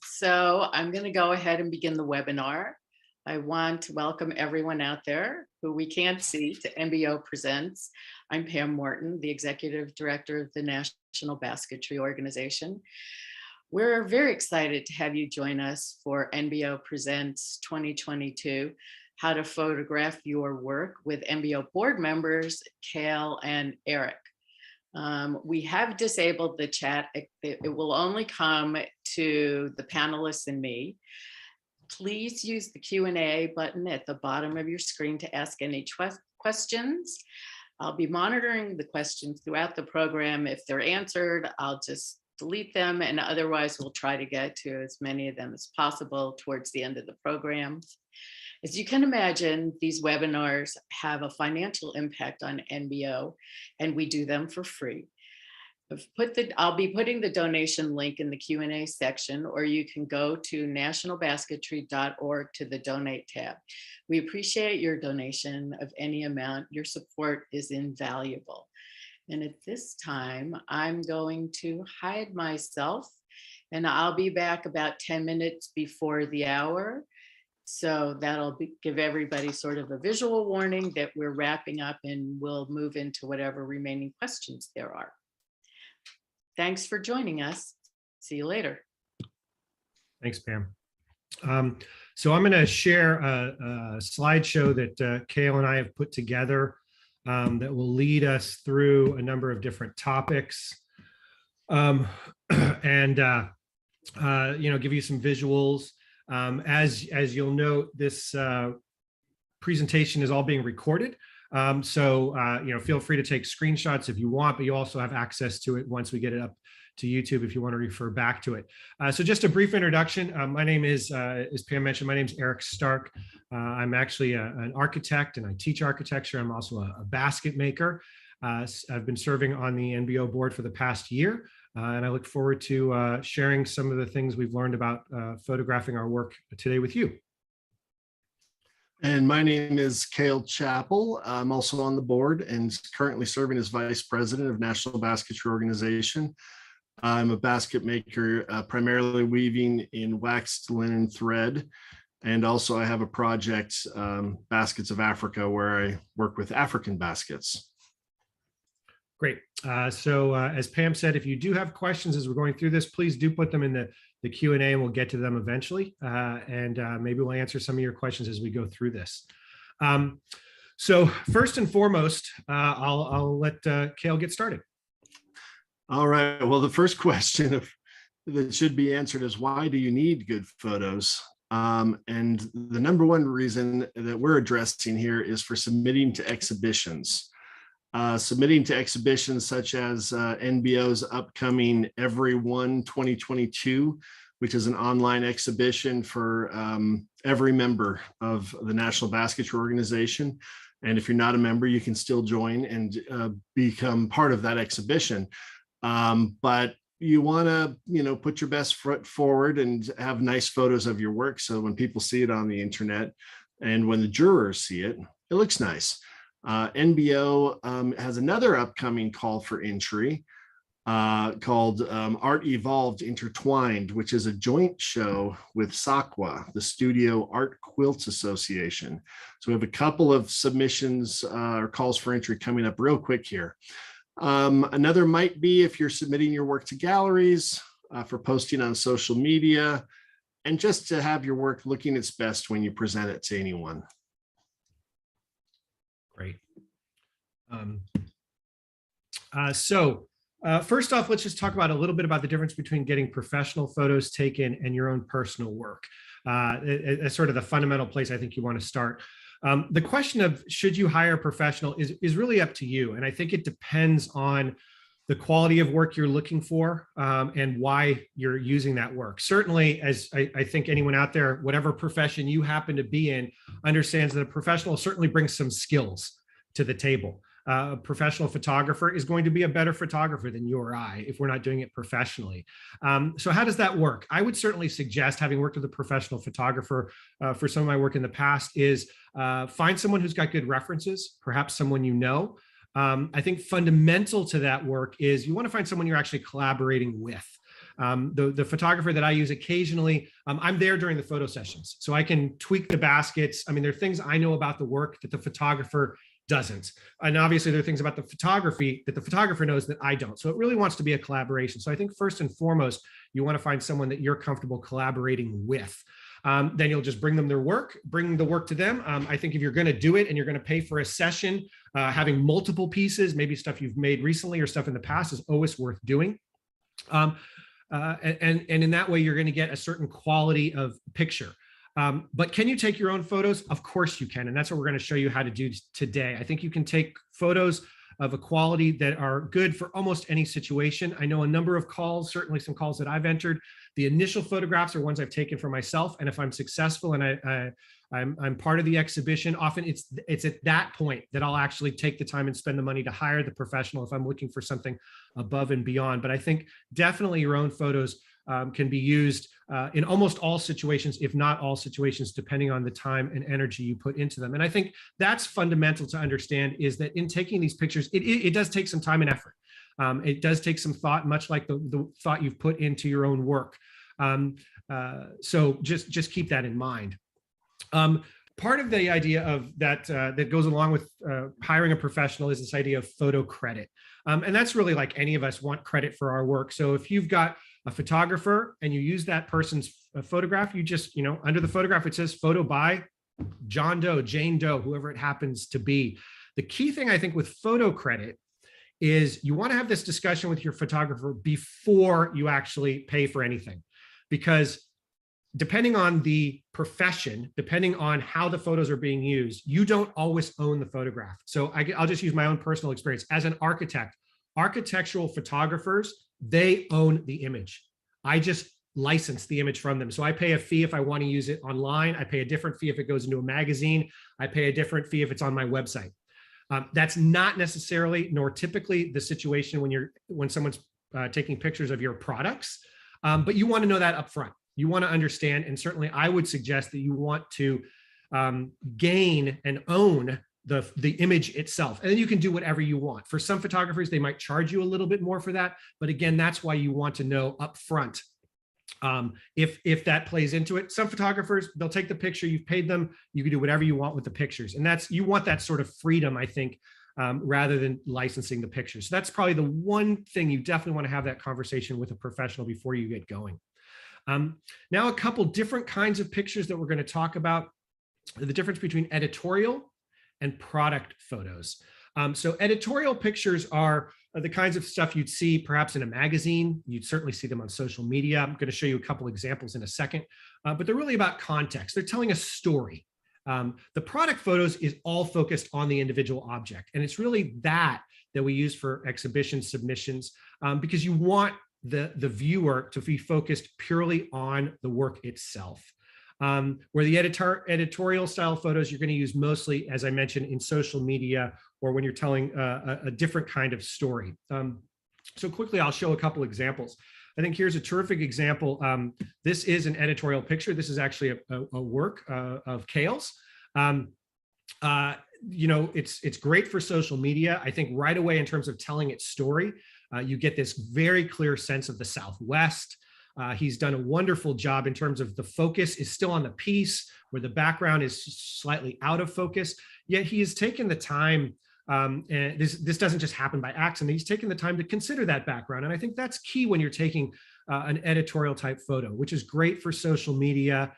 So I'm going to go ahead and begin the webinar. I want to welcome everyone out there who we can't see to NBO Presents. I'm Pam Morton, the Executive Director of the National Basketry Organization. We're very excited to have you join us for NBO Presents 2022, How to Photograph Your Work with NBO board members, Cale and Eric. We have disabled the chat. It will only come to the panelists and me. Please use the Q&A button at the bottom of your screen to ask any questions. I'll be monitoring the questions throughout the program. If they're answered, I'll just delete them, and otherwise we'll try to get to as many of them as possible towards the end of the program. As you can imagine, these webinars have a financial impact on NBO, and we do them for free. I'll be putting the donation link in the Q&A section, or you can go to nationalbasketry.org to the donate tab. We appreciate your donation of any amount. Your support is invaluable. And at this time, I'm going to hide myself, and I'll be back about 10 minutes before the hour. So that'll give everybody sort of a visual warning that we're wrapping up, and we'll move into whatever remaining questions there are. Thanks for joining us. See you later. Thanks, Pam. So I'm going to share a slideshow that Cale and I have put together that will lead us through a number of different topics and give you some visuals. As you'll note, this presentation is all being recorded. Feel free to take screenshots if you want, but you also have access to it once we get it up to YouTube if you want to refer back to it. So just a brief introduction. My name is, as Pam mentioned, my name is Eric Stark. I'm actually an architect, and I teach architecture. I'm also a basket maker. I've been serving on the NBO board for the past year, and I look forward to sharing some of the things we've learned about photographing our work today with you. And my name is Cale Chappell. I'm also on the board and currently serving as Vice President of National Basketry Organization. I'm a basket maker, primarily weaving in waxed linen thread. And also I have a project, Baskets of Africa, where I work with African baskets. Great. As Pam said, if you do have questions as we're going through this, please do put them in the Q&A, and we'll get to them eventually. Maybe we'll answer some of your questions as we go through this. So first and foremost, I'll let Cale get started. All right. Well, the first question that should be answered is, why do you need good photos? And the number one reason that we're addressing here is for submitting to exhibitions. Submitting to exhibitions such as NBO's upcoming Every One 2022, which is an online exhibition for every member of the National Basketry Organization. And if you're not a member, you can still join and become part of that exhibition. But you want to, put your best foot forward and have nice photos of your work. So when people see it on the internet and when the jurors see it, it looks nice. NBO has another upcoming call for entry called Art Evolved Intertwined, which is a joint show with SACWA, the Studio Art Quilts Association. So we have a couple of submissions or calls for entry coming up real quick here. Another might be if you're submitting your work to galleries for posting on social media, and just to have your work looking its best when you present it to anyone. Great. First off, let's just talk about a little bit about the difference between getting professional photos taken and your own personal work. It's sort of the fundamental place I think you want to start. The question of should you hire a professional is really up to you. And I think it depends on the quality of work you're looking for and why you're using that work. Certainly, as I think anyone out there, whatever profession you happen to be in, understands that a professional certainly brings some skills to the table. A professional photographer is going to be a better photographer than you or I if we're not doing it professionally. So how does that work? I would certainly suggest, having worked with a professional photographer for some of my work in the past, is find someone who's got good references, perhaps someone you know. I think fundamental to that work is you want to find someone you're actually collaborating with. The photographer that I use occasionally, I'm there during the photo sessions, so I can tweak the baskets. I mean, there are things I know about the work that the photographer doesn't. And obviously there are things about the photography that the photographer knows that I don't. So it really wants to be a collaboration. So I think first and foremost, you want to find someone that you're comfortable collaborating with. Then you'll just bring them their work, bring the work to them. I think if you're going to do it and you're going to pay for a session, having multiple pieces, maybe stuff you've made recently or stuff in the past, is always worth doing. And in that way, you're going to get a certain quality of picture. But can you take your own photos? Of course you can. And that's what we're going to show you how to do today. I think you can take photos of a quality that are good for almost any situation. I know a number of calls, certainly some calls that I've entered. The initial photographs are ones I've taken for myself. And if I'm successful and I'm part of the exhibition, often it's at that point that I'll actually take the time and spend the money to hire the professional if I'm looking for something above and beyond. But I think definitely your own photos can be used in almost all situations, if not all situations, depending on the time and energy you put into them. And I think that's fundamental to understand, is that in taking these pictures, it does take some time and effort. It does take some thought, much like the thought you've put into your own work. So just keep that in mind. Part of the idea of that goes along with hiring a professional is this idea of photo credit. And that's really like any of us want credit for our work. So if you've got a photographer and you use that person's photograph, you just, under the photograph, it says photo by John Doe, Jane Doe, whoever it happens to be. The key thing I think with photo credit is you want to have this discussion with your photographer before you actually pay for anything, because depending on the profession, depending on how the photos are being used, you don't always own the photograph. So I'll just use my own personal experience. As an architect, architectural photographers, they own the image. I just license the image from them. So I pay a fee if I want to use it online. I pay a different fee if it goes into a magazine. I pay a different fee if it's on my website. That's not necessarily, nor typically, the situation when someone's taking pictures of your products, but you want to know that up front. You want to understand, and certainly I would suggest that you want to gain and own the image itself, and then you can do whatever you want. For some photographers, they might charge you a little bit more for that, but again, that's why you want to know up front if that plays into it. Some photographers, they'll take the picture, you've paid them, you can do whatever you want with the pictures, and you want that sort of freedom, I think, rather than licensing the pictures. So that's probably the one thing you definitely want to have that conversation with a professional before you get going. Now, a couple different kinds of pictures that we're going to talk about, the difference between editorial and product photos. So editorial pictures are the kinds of stuff you'd see perhaps in a magazine. You'd certainly see them on social media. I'm going to show you a couple examples in a second, but they're really about context. They're telling a story. The product photos is all focused on the individual object. And it's really that we use for exhibition submissions, because you want the viewer to be focused purely on the work itself. Where the editorial style photos you're going to use mostly, as I mentioned, in social media or when you're telling a different kind of story. So quickly, I'll show a couple examples. I think here's a terrific example. This is an editorial picture. This is actually a work of Kale's. It's great for social media. I think right away in terms of telling its story, you get this very clear sense of the Southwest. He's done a wonderful job in terms of the focus is still on the piece where the background is slightly out of focus, yet he has taken the time, and this doesn't just happen by accident, he's taken the time to consider that background. And I think that's key when you're taking an editorial type photo, which is great for social media,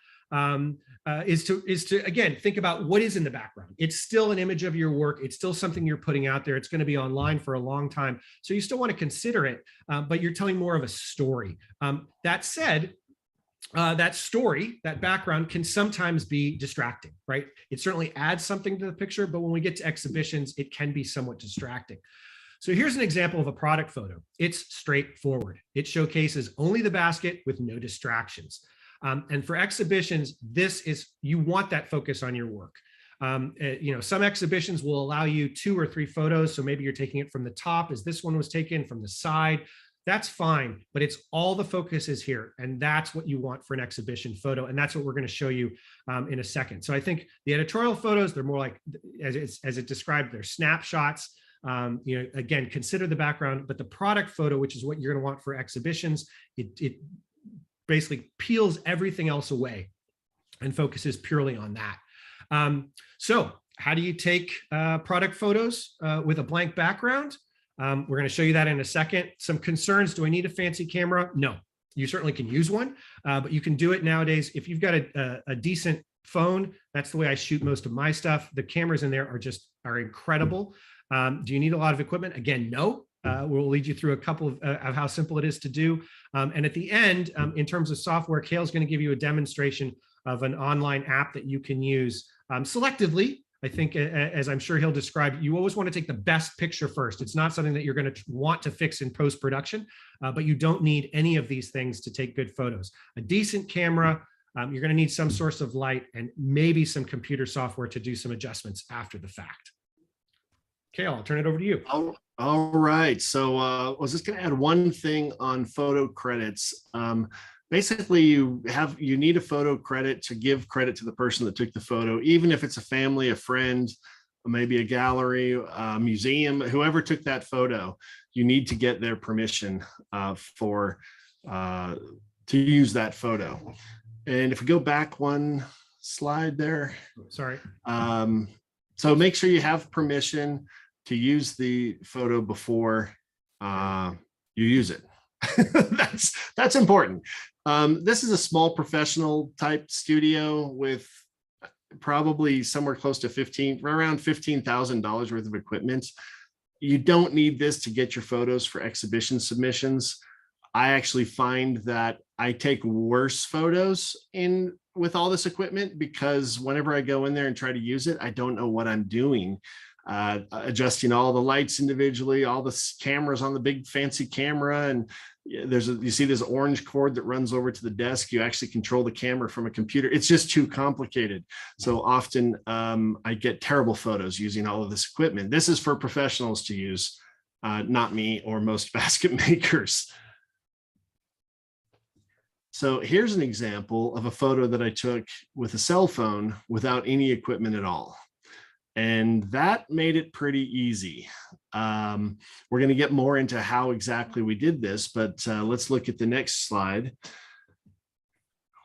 is to again, think about what is in the background. It's still an image of your work. It's still something you're putting out there. It's going to be online for a long time. So you still want to consider it, but you're telling more of a story. That said, that story, that background can sometimes be distracting, right? It certainly adds something to the picture, but when we get to exhibitions, it can be somewhat distracting. So here's an example of a product photo. It's straightforward. It showcases only the basket with no distractions. And for exhibitions, you want that focus on your work. Some exhibitions will allow you 2 or 3 photos. So maybe you're taking it from the top, as this one was taken, from the side. That's fine, but it's all the focus is here. And that's what you want for an exhibition photo. And that's what we're going to show you in a second. So I think the editorial photos, they're more like, as it described, they're snapshots. Again, consider the background, but the product photo, which is what you're going to want for exhibitions, it basically peels everything else away and focuses purely on that. So how do you take product photos with a blank background? We're going to show you that in a second. Some concerns: do I need a fancy camera? No. You certainly can use one, but you can do it nowadays. If you've got a decent phone, that's the way I shoot most of my stuff. The cameras in there are incredible. Do you need a lot of equipment? Again, no. We'll lead you through a couple of how simple it is to do. And at the end, in terms of software, Cale's going to give you a demonstration of an online app that you can use selectively. I think, as I'm sure he'll describe, you always want to take the best picture first. It's not something that you're going to want to fix in post-production, but you don't need any of these things to take good photos. A decent camera, you're going to need some source of light, and maybe some computer software to do some adjustments after the fact. Cale, I'll turn it over to you. All right. So I was just going to add one thing on photo credits. Basically, you need a photo credit to give credit to the person that took the photo, even if it's a family, a friend, maybe a gallery, a museum, whoever took that photo. You need to get their permission to use that photo. And if we go back one slide there, sorry. So make sure you have permission to use the photo before you use it. That's important. This is a small professional type studio with probably somewhere close to around $15,000 worth of equipment. You don't need this to get your photos for exhibition submissions. I actually find that I take worse photos with all this equipment, because whenever I go in there and try to use it, I don't know what I'm doing. Adjusting all the lights individually, all the cameras on the big fancy camera, and you see this orange cord that runs over to the desk. You actually control the camera from a computer. It's just too complicated. So often I get terrible photos using all of this equipment. This is for professionals to use, not me or most basket makers. So here's an example of a photo that I took with a cell phone without any equipment at all. And that made it pretty easy. We're going to get more into how exactly we did this, but let's look at the next slide,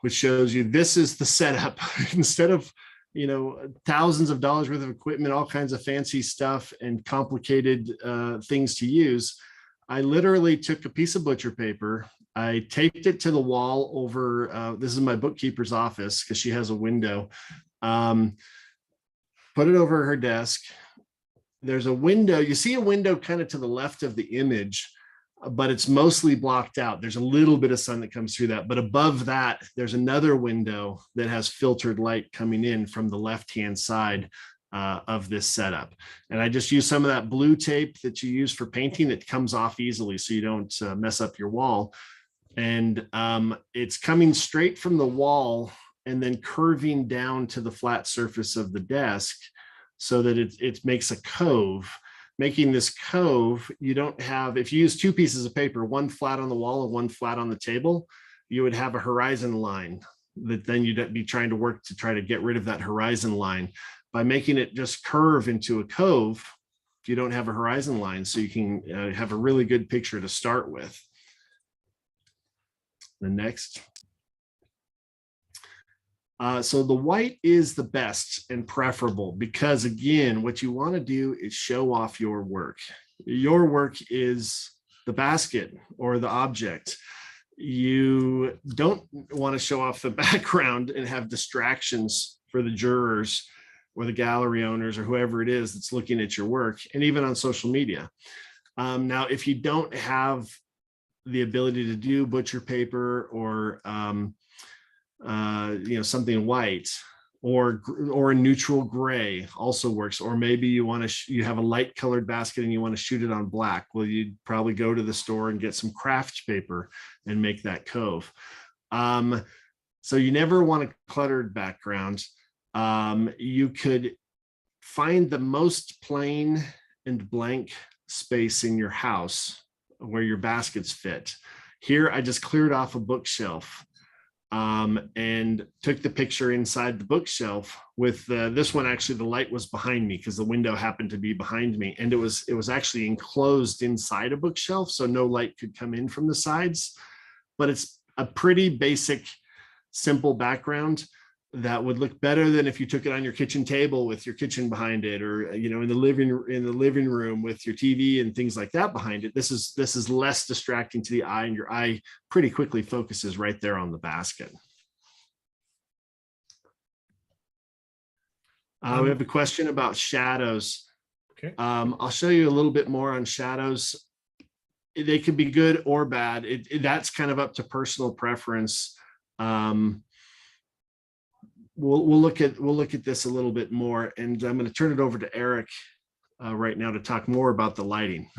which shows you this is the setup. Instead of thousands of dollars worth of equipment, all kinds of fancy stuff and complicated things to use, I literally took a piece of butcher paper. I taped it to the wall over, this is my bookkeeper's office because she has a window. Put it over her desk. There's a window. You see a window kind of to the left of the image, but it's mostly blocked out. There's a little bit of sun that comes through that. But above that, there's another window that has filtered light coming in from the left-hand side of this setup. And I just use some of that blue tape that you use for painting. It comes off easily so you don't mess up your wall. And it's coming straight from the wall and then curving down to the flat surface of the desk so that it makes a cove. Making this cove, you don't have, if you use two pieces of paper, one flat on the wall and one flat on the table, you would have a horizon line that then you'd be trying to work to try to get rid of that horizon line. By making it just curve into a cove, you don't have a horizon line, so you can have a really good picture to start with. The next. So the white is the best and preferable because, again, what you want to do is show off your work. Your work is the basket or the object. You don't want to show off the background and have distractions for the jurors or the gallery owners or whoever it is that's looking at your work, and even on social media. Now, if you don't have the ability to do butcher paper or something white, or a neutral gray also works. Or maybe you have a light colored basket and you want to shoot it on black. Well, you'd probably go to the store and get some craft paper and make that cove. So you never want a cluttered background. You could find the most plain and blank space in your house where your baskets fit. Here, I just cleared off a bookshelf. and took the picture inside the bookshelf with this one. Actually, the light was behind me because the window happened to be behind me, and it was actually enclosed inside a bookshelf, so no light could come in from the sides. But it's a pretty basic, simple background that would look better than if you took it on your kitchen table with your kitchen behind it, or in the living room with your TV and things like that behind it. This is less distracting to the eye, and your eye pretty quickly focuses right there on the basket. We have a question about shadows. Okay. I'll show you a little bit more on shadows. They could be good or bad. That's kind of up to personal preference. We'll look at this a little bit more, and I'm going to turn it over to Eric right now to talk more about the lighting.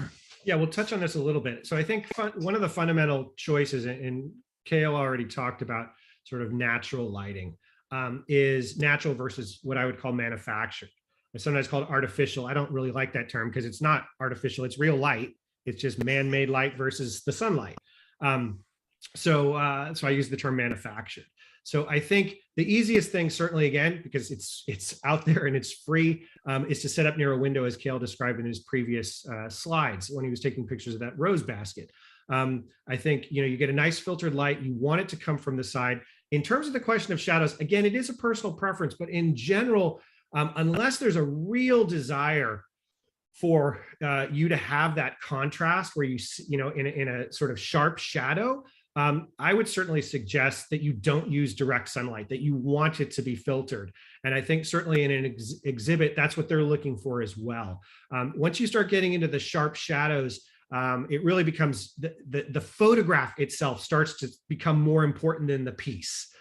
Yeah, we'll touch on this a little bit. So I think one of the fundamental choices, and Kale already talked about sort of natural lighting, is natural versus what I would call manufactured. It's sometimes called artificial. I don't really like that term because it's not artificial. It's real light. It's just man-made light versus the sunlight. So I use the term manufactured. So I think the easiest thing, certainly, again, because it's out there and it's free, is to set up near a window, as Kale described in his previous slides when he was taking pictures of that rose basket. I think you get a nice filtered light. You want it to come from the side. In terms of the question of shadows, again, it is a personal preference, but in general, unless there's a real desire for you to have that contrast where in a sort of sharp shadow, I would certainly suggest that you don't use direct sunlight, that you want it to be filtered. And I think certainly in an exhibit, that's what they're looking for as well. Once you start getting into the sharp shadows, it really becomes the photograph itself starts to become more important than the piece.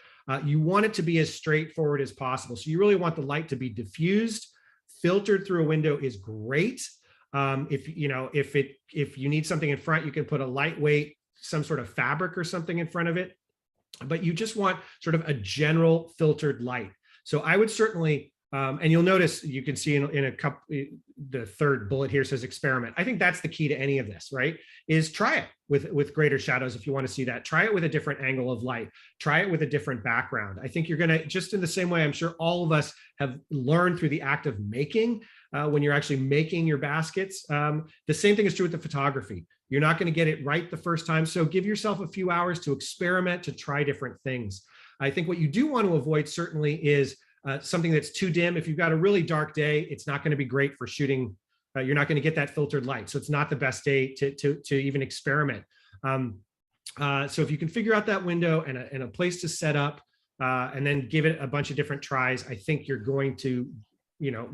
You want it to be as straightforward as possible. So you really want the light to be diffused. Filtered through a window is great. If you need something in front, you can put a lightweight, some sort of fabric or something in front of it, but you just want sort of a general filtered light. So I would certainly, and you'll notice, you can see in a couple, the third bullet here says experiment. I think that's the key to any of this, right? Is try it with greater shadows if you want to see that. Try it with a different angle of light. Try it with a different background. I think you're going to, just in the same way I'm sure all of us have learned through the act of making, when you're actually making your baskets. The same thing is true with the photography. You're not going to get it right the first time. So give yourself a few hours to experiment, to try different things. I think what you do want to avoid certainly is something that's too dim. If you've got a really dark day, it's not going to be great for shooting. You're not going to get that filtered light. So it's not the best day to even experiment. So if you can figure out that window and a place to set up, and then give it a bunch of different tries, I think you're going to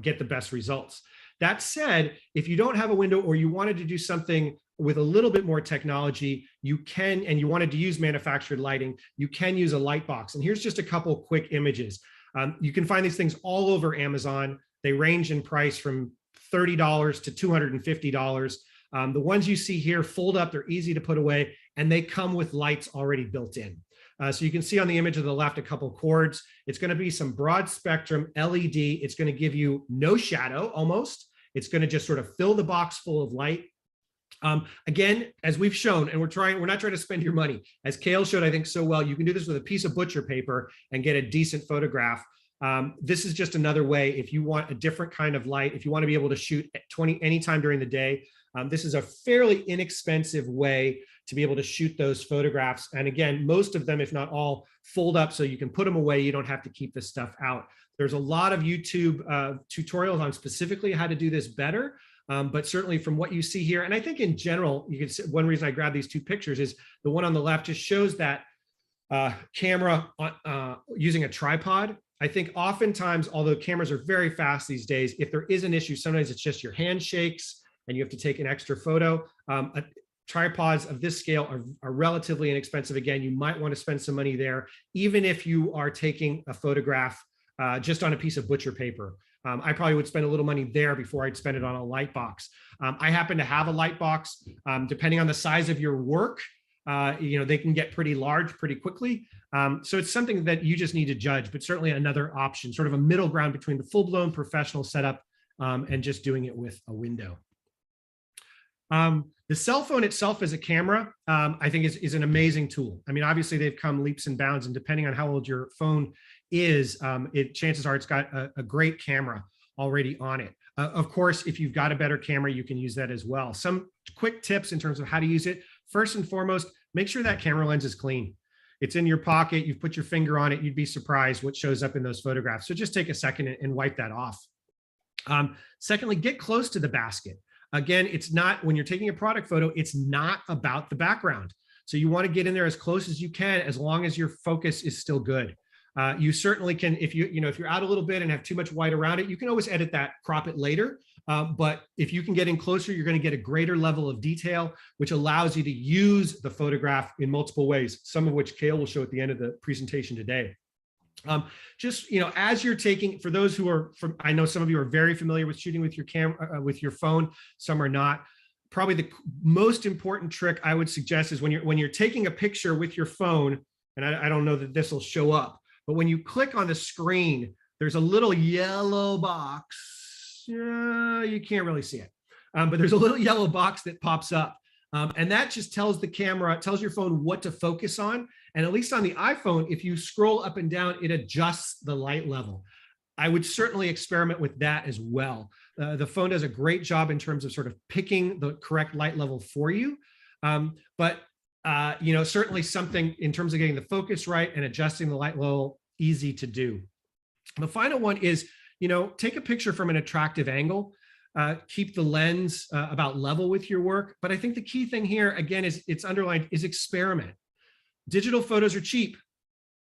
get the best results. That said, if you don't have a window, or you wanted to do something with a little bit more technology, you can, and you wanted to use manufactured lighting, you can use a light box. And here's just a couple quick images. You can find these things all over Amazon. They range in price from $30 to $250. The ones you see here fold up, they're easy to put away, and they come with lights already built in. So you can see on the image of the left a couple cords. It's going to be some broad spectrum LED. It's going to give you no shadow almost. It's going to just sort of fill the box full of light. Again, as we've shown, and we're not trying to spend your money. As Kale showed, I think so well, you can do this with a piece of butcher paper and get a decent photograph. This is just another way, if you want a different kind of light, if you want to be able to shoot at anytime during the day, this is a fairly inexpensive way to be able to shoot those photographs. And again, most of them, if not all, fold up so you can put them away. You don't have to keep this stuff out. There's a lot of YouTube tutorials on specifically how to do this better. But certainly from what you see here, and I think in general, you can see, one reason I grabbed these two pictures is the one on the left just shows that camera using a tripod. I think oftentimes, although cameras are very fast these days, if there is an issue, sometimes it's just your hand shakes and you have to take an extra photo. Tripods of this scale are relatively inexpensive. Again, you might want to spend some money there, even if you are taking a photograph just on a piece of butcher paper. I probably would spend a little money there before I'd spend it on a light box. I happen to have a light box. Depending on the size of your work, they can get pretty large pretty quickly. So it's something that you just need to judge, but certainly another option, sort of a middle ground between the full-blown professional setup and just doing it with a window. The cell phone itself as a camera, I think is an amazing tool. I mean, obviously they've come leaps and bounds, and depending on how old your phone is, chances are it's got a great camera already on it. Of course, if you've got a better camera, you can use that as well. Some quick tips in terms of how to use it. First and foremost, make sure that camera lens is clean. It's in your pocket, you've put your finger on it, you'd be surprised what shows up in those photographs. So just take a second and wipe that off. Secondly, get close to the basket. Again, it's not, when you're taking a product photo, it's not about the background. So you want to get in there as close as you can, as long as your focus is still good. You certainly can, if you're out a little bit and have too much white around it, you can always edit that, crop it later. But if you can get in closer, you're going to get a greater level of detail, which allows you to use the photograph in multiple ways, some of which Kale will show at the end of the presentation today. Just, as you're taking, for those who are from, I know some of you are very familiar with shooting with your camera, with your phone, some are not. Probably the most important trick I would suggest is when you're taking a picture with your phone, and I don't know that this will show up, but when you click on the screen, there's a little yellow box. You can't really see it, but there's a little yellow box that pops up. And that just tells the camera, tells your phone what to focus on. And at least on the iPhone, if you scroll up and down, it adjusts the light level. I would certainly experiment with that as well. The phone does a great job in terms of sort of picking the correct light level for you. Certainly something in terms of getting the focus right and adjusting the light level, easy to do. The final one is, take a picture from an attractive angle. Keep the lens about level with your work. But I think the key thing here, again, is it's underlined, is experiment. Digital photos are cheap.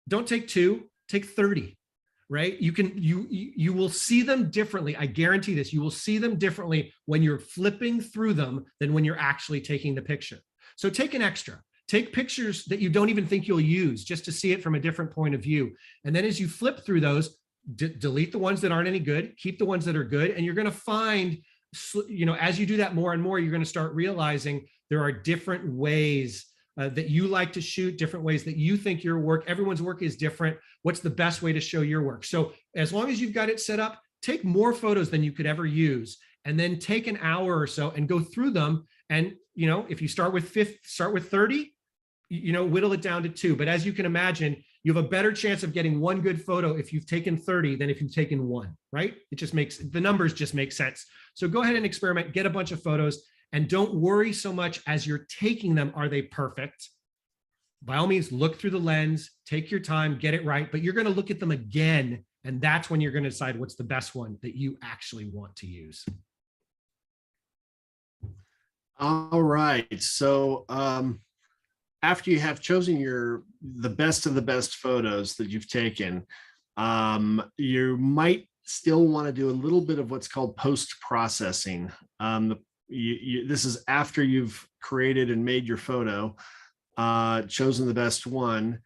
Don't take 2, take 30, right? You will see them differently. I guarantee this. You will see them differently when you're flipping through them than when you're actually taking the picture. So take an extra. Take pictures that you don't even think you'll use, just to see it from a different point of view. And then as you flip through those, delete the ones that aren't any good, keep the ones that are good. And you're going to find, as you do that more and more, you're going to start realizing there are different ways that you like to shoot, different ways that you think your work, everyone's work is different. What's the best way to show your work? So as long as you've got it set up, take more photos than you could ever use, and then take an hour or so and go through them. And, if you start with 30, whittle it down to 2. But as you can imagine, you have a better chance of getting one good photo if you've taken 30 than if you've taken 1, right? The numbers just make sense. So go ahead and experiment, get a bunch of photos, and don't worry so much as you're taking them, are they perfect? By all means, look through the lens, take your time, get it right, but you're going to look at them again, and that's when you're going to decide what's the best one that you actually want to use. All right. So after you have chosen the best of the best photos that you've taken, you might still want to do a little bit of what's called post-processing. This is after you've created and made your photo, chosen the best one.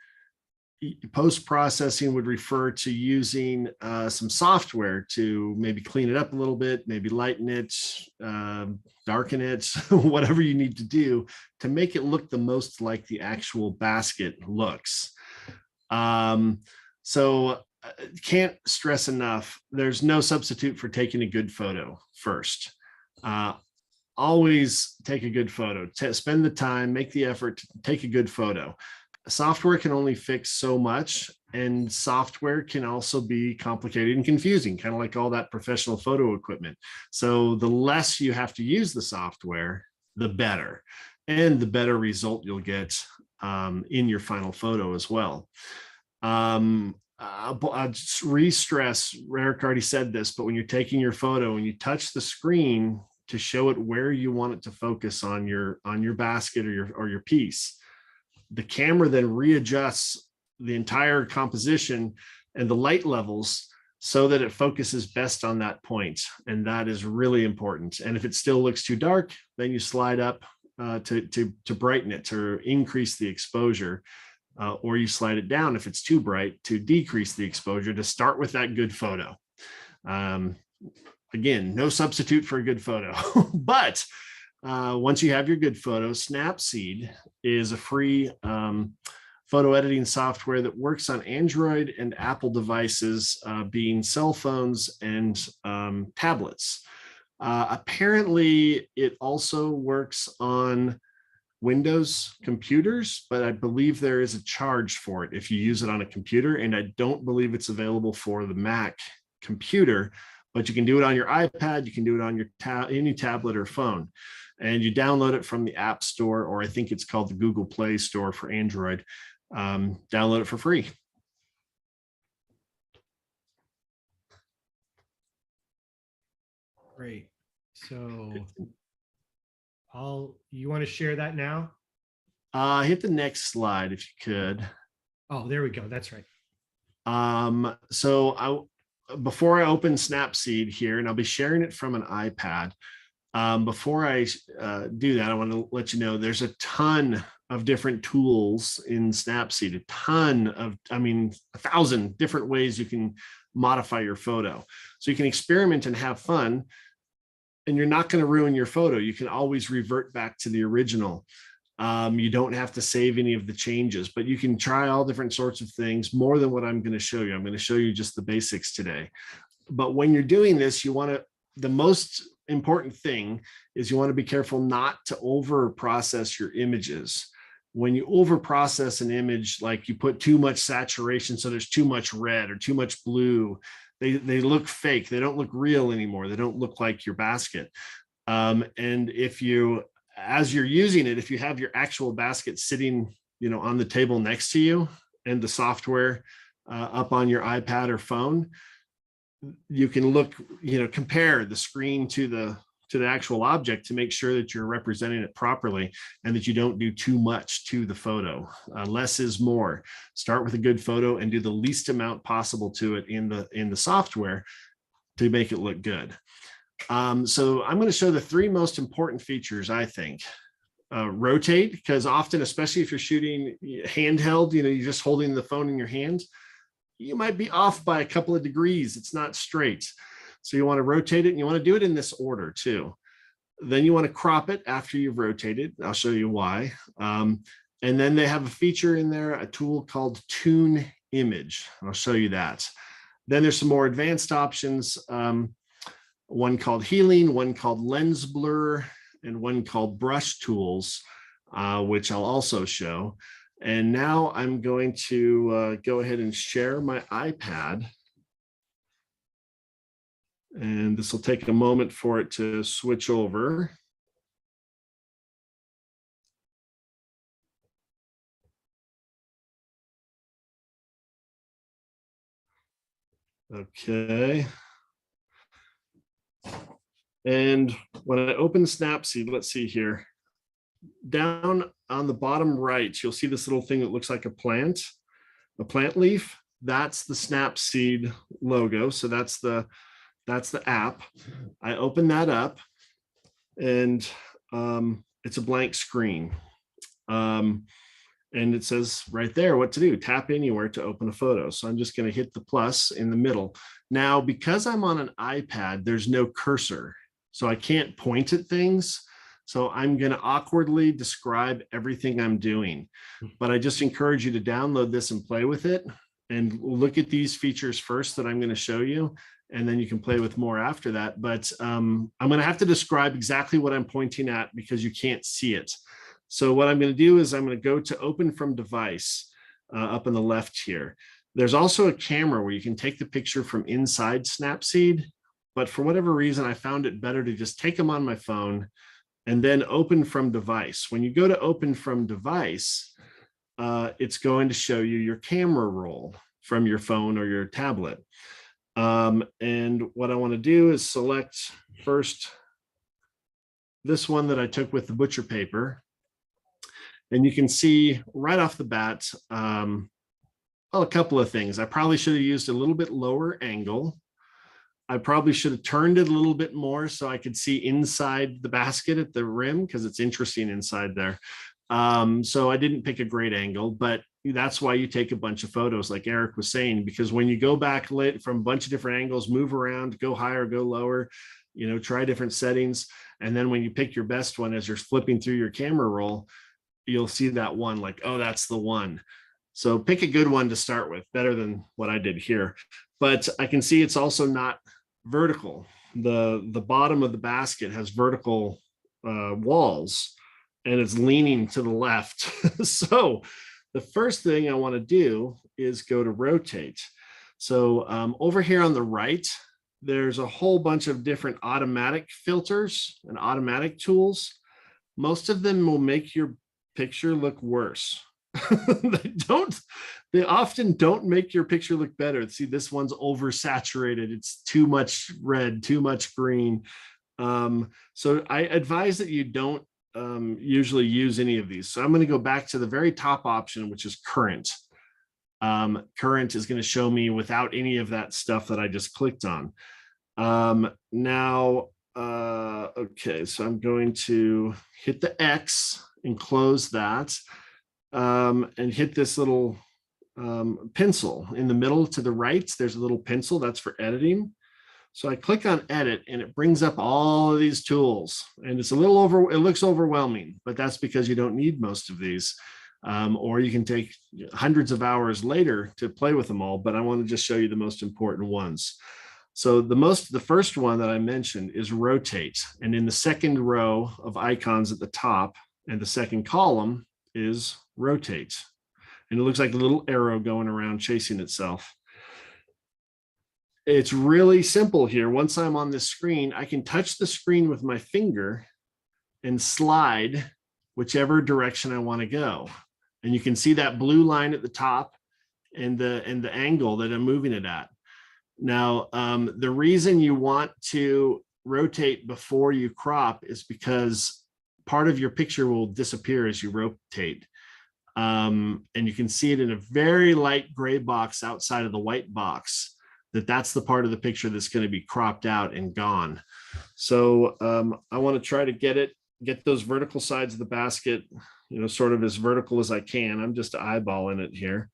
Post-processing would refer to using some software to maybe clean it up a little bit, maybe lighten it, darken it, whatever you need to do to make it look the most like the actual basket looks. So can't stress enough, there's no substitute for taking a good photo first. Always take a good photo. Spend the time, make the effort to take a good photo. Software can only fix so much, and software can also be complicated and confusing, kind of like all that professional photo equipment. So the less you have to use the software, the better, and the better result you'll get in your final photo as well. I'll just re-stress, Eric already said this, but when you're taking your photo, when you touch the screen to show it where you want it to focus on your basket or your piece, the camera then readjusts the entire composition and the light levels so that it focuses best on that point. And that is really important. And if it still looks too dark, then you slide up to brighten it, to increase the exposure, or you slide it down if it's too bright to decrease the exposure, to start with that good photo. Again, no substitute for a good photo, but once you have your good photo, Snapseed is a free photo editing software that works on Android and Apple devices, being cell phones and tablets. Apparently, it also works on Windows computers, but I believe there is a charge for it if you use it on a computer, and I don't believe it's available for the Mac computer, but you can do it on your iPad, you can do it on your any tablet or phone, and you download it from the App Store, or I think it's called the Google Play Store for Android. Download it for free. Great. So you want to share that now? Hit the next slide if you could. Oh, there we go. That's right. Before I open Snapseed here, and I'll be sharing it from an iPad. Before I do that, I want to let you know there's a ton of different tools in Snapseed, a 1,000 different ways you can modify your photo. So you can experiment and have fun, and you're not going to ruin your photo. You can always revert back to the original. You don't have to save any of the changes, but you can try all different sorts of things, more than what I'm going to show you. I'm going to show you just the basics today. But when you're doing this, the most important thing is you want to be careful not to over process your images. When you over process an image, like you put too much saturation, so there's too much red or too much blue, they look fake. They don't look real anymore. They don't look like your basket. And as you're using it, if you have your actual basket sitting, on the table next to you and the software up on your iPad or phone, you can compare the screen to the actual object to make sure that you're representing it properly and that you don't do too much to the photo. Less is more. Start with a good photo and do the least amount possible to it in the software to make it look good. So I'm going to show the three most important features, I think. Rotate, because often, especially if you're shooting handheld, you're just holding the phone in your hand, you might be off by a couple of degrees. It's not straight. So you want to rotate it, and you want to do it in this order too. Then you want to crop it after you've rotated. I'll show you why. And then they have a feature in there, a tool called Tune Image. I'll show you that. Then there's some more advanced options. One called Healing, one called Lens Blur, and one called Brush Tools, which I'll also show. And now I'm going to go ahead and share my iPad. And this will take a moment for it to switch over. Okay. And when I open Snapseed, let's see here. Down on the bottom right, you'll see this little thing that looks like a plant leaf. That's the Snapseed logo. So that's the app. I open that up, and it's a blank screen. And it says right there what to do. Tap anywhere to open a photo. So I'm just going to hit the plus in the middle. Now, because I'm on an iPad, there's no cursor, so I can't point at things. So I'm going to awkwardly describe everything I'm doing. But I just encourage you to download this and play with it and look at these features first that I'm going to show you. And then you can play with more after that. But I'm going to have to describe exactly what I'm pointing at because you can't see it. So what I'm going to do is I'm going to go to Open from Device up on the left here. There's also a camera where you can take the picture from inside Snapseed. But for whatever reason, I found it better to just take them on my phone and then Open from Device. When you go to Open from Device, it's going to show you your camera roll from your phone or your tablet. And what I want to do is select first this one that I took with the butcher paper. And you can see right off the bat, well, a couple of things. I probably should have used a little bit lower angle. I probably should have turned it a little bit more so I could see inside the basket at the rim because it's interesting inside there. So I didn't pick a great angle, but that's why you take a bunch of photos like Eric was saying, because when you go back from a bunch of different angles, move around, go higher, go lower, try different settings. And then when you pick your best one, as you're flipping through your camera roll, you'll see that one like, oh, that's the one. So pick a good one to start with, better than what I did here. But I can see it's also not vertical. the bottom of the basket has vertical walls and it's leaning to the left. So the first thing I want to do is go to rotate. So over here on the right, there's a whole bunch of different automatic filters and automatic tools. Most of them will make your picture look worse. They often don't make your picture look better. See, this one's oversaturated. It's too much red, too much green. So I advise that you don't usually use any of these. So I'm going to go back to the very top option, which is current. Current is going to show me without any of that stuff that I just clicked on. Okay, so I'm going to hit the X and close that, and hit this little pencil in the middle to the right. There's a little pencil that's for editing. So I click on edit and it brings up all of these tools, and it's a little it looks overwhelming, but that's because you don't need most of these. Or you can take hundreds of hours later to play with them all, but I want to just show you the most important ones. So the first one that I mentioned is rotate. And in the second row of icons at the top and the second column is rotate. And it looks like a little arrow going around chasing itself. It's really simple here. Once I'm on this screen, I can touch the screen with my finger and slide whichever direction I want to go. And you can see that blue line at the top and the angle that I'm moving it at. Now, the reason you want to rotate before you crop is because part of your picture will disappear as you rotate. And you can see it in a very light gray box outside of the white box, that's the part of the picture that's going to be cropped out and gone. So I want to try to get those vertical sides of the basket, sort of as vertical as I can. I'm just eyeballing it here,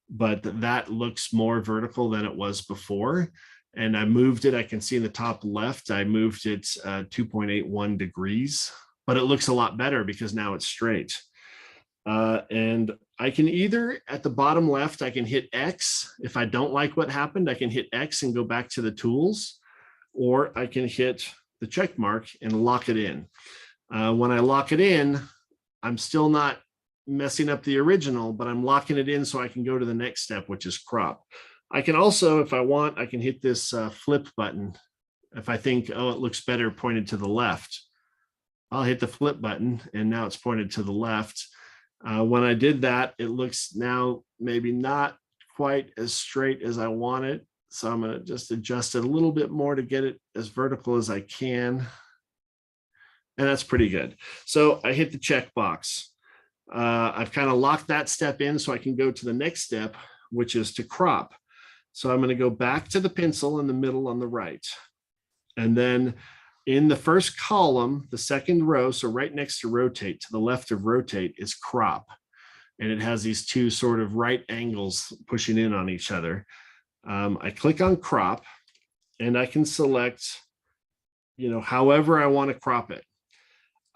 but that looks more vertical than it was before. And I moved it, I can see in the top left, I moved it 2.81 degrees, but it looks a lot better because now it's straight. And I can either, at the bottom left, I can hit X. If I don't like what happened, I can hit X and go back to the tools, or I can hit the check mark and lock it in. When I lock it in, I'm still not messing up the original, but I'm locking it in so I can go to the next step, which is crop. I can also, if I want, I can hit this flip button. If I think, oh, it looks better pointed to the left, I'll hit the flip button and now it's pointed to the left. When I did that, it looks now maybe not quite as straight as I want it. So I'm going to just adjust it a little bit more to get it as vertical as I can. And that's pretty good. So I hit the checkbox. I've kind of locked that step in so I can go to the next step, which is to crop. So I'm going to go back to the pencil in the middle on the right. And then in the first column, the second row, so right next to rotate, to the left of rotate is crop. And it has these two sort of right angles pushing in on each other. I click on crop and I can select, however I want to crop it.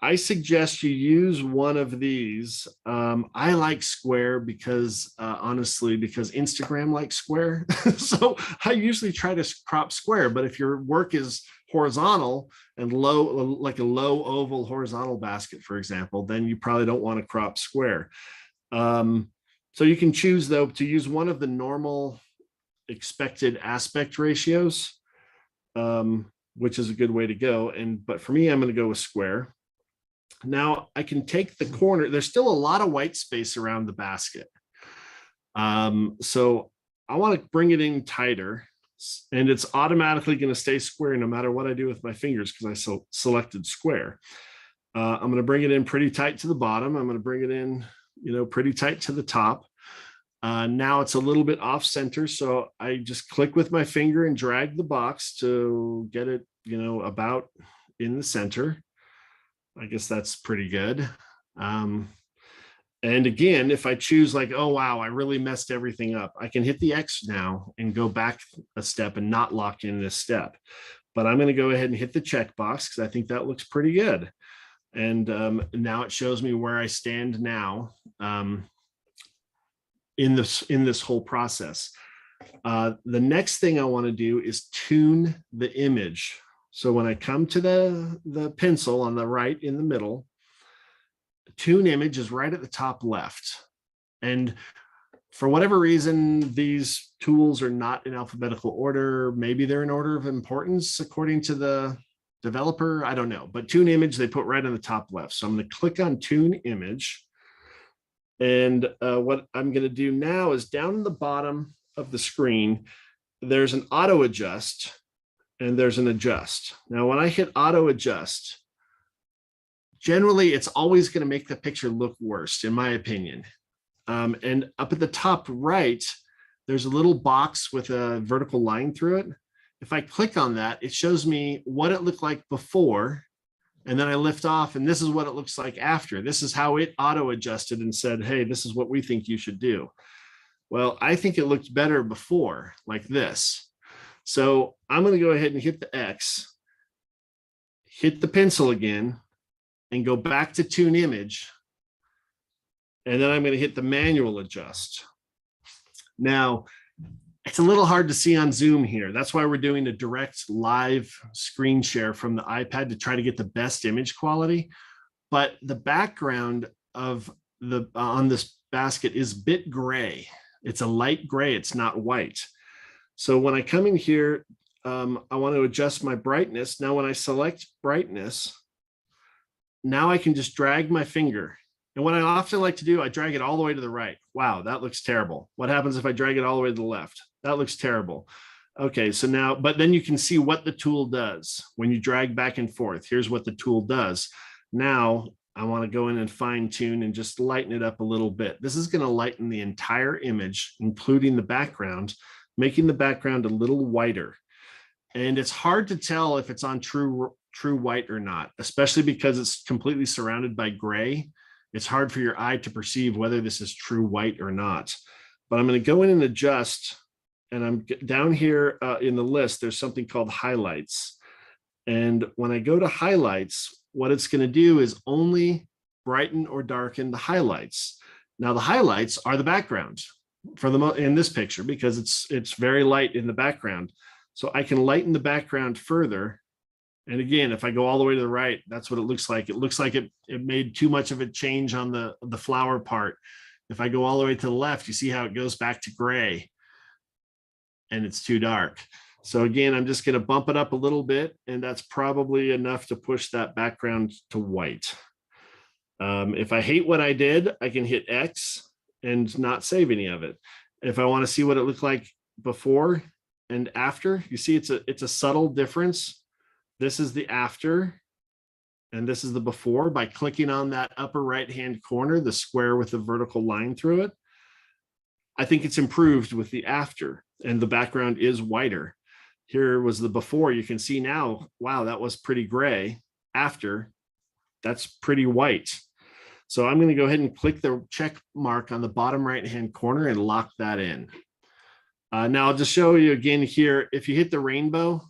I suggest you use one of these. I like square because honestly, because Instagram likes square. So I usually try to crop square, but if your work is horizontal and low, like a low oval horizontal basket, for example, then you probably don't want to crop square. So you can choose though to use one of the normal expected aspect ratios, which is a good way to go. But for me, I'm going to go with square. Now I can take the corner. There's still a lot of white space around the basket. So I want to bring it in tighter, and it's automatically going to stay square no matter what I do with my fingers because I selected square. I'm going to bring it in pretty tight to the bottom. I'm going to bring it in, pretty tight to the top. Now it's a little bit off center. So I just click with my finger and drag the box to get it, about in the center. I guess that's pretty good. And again, if I choose like, oh, wow, I really messed everything up, I can hit the X now and go back a step and not lock in this step. But I'm going to go ahead and hit the checkbox because I think that looks pretty good. And now it shows me where I stand now in this whole process. The next thing I want to do is tune the image. So when I come to the pencil on the right in the middle, tune image is right at the top left. And for whatever reason, these tools are not in alphabetical order. Maybe they're in order of importance according to the developer. I don't know, but tune image, they put right on the top left. So I'm going to click on tune image. And what I'm going to do now is down in the bottom of the screen, there's an auto adjust and there's an adjust. Now, when I hit auto adjust, generally it's always going to make the picture look worse, in my opinion. And up at the top right, there's a little box with a vertical line through it. If I click on that, it shows me what it looked like before, and then I lift off, and this is what it looks like after. This is how it auto adjusted and said, hey, this is what we think you should do. Well, I think it looked better before, like this. So I'm going to go ahead and hit the X, hit the pencil again, and go back to tune image. And then I'm going to hit the manual adjust. Now, it's a little hard to see on Zoom here. That's why we're doing a direct live screen share from the iPad to try to get the best image quality. But the background of the on this basket is a bit gray. It's a light gray. It's not white. So when I come in here, I want to adjust my brightness. Now, when I select brightness, now I can just drag my finger. And what I often like to do, I drag it all the way to the right. Wow, that looks terrible. What happens if I drag it all the way to the left? That looks terrible. Okay, so now, but then you can see what the tool does when you drag back and forth. Here's what the tool does. Now, I want to go in and fine tune and just lighten it up a little bit. This is going to lighten the entire image, including the background, making the background a little whiter. And it's hard to tell if it's on true white or not, especially because it's completely surrounded by gray. It's hard for your eye to perceive whether this is true white or not. But I'm going to go in and adjust. And I'm down here in the list, there's something called highlights. And when I go to highlights, what it's going to do is only brighten or darken the highlights. Now, the highlights are the background for in this picture because it's very light in the background. So I can lighten the background further. And again, if I go all the way to the right, that's what it looks like. It looks like it made too much of a change on the flower part. If I go all the way to the left, you see how it goes back to gray and it's too dark. So again, I'm just going to bump it up a little bit, and that's probably enough to push that background to white. If I hate what I did, I can hit X and not save any of it. If I want to see what it looked like before and after, you see it's a subtle difference. This is the after, and this is the before. By clicking on that upper right-hand corner, the square with the vertical line through it, I think it's improved with the after, and the background is whiter. Here was the before. You can see now, wow, that was pretty gray. After, that's pretty white. So I'm going to go ahead and click the check mark on the bottom right-hand corner and lock that in. Now I'll just show you again here. If you hit the rainbow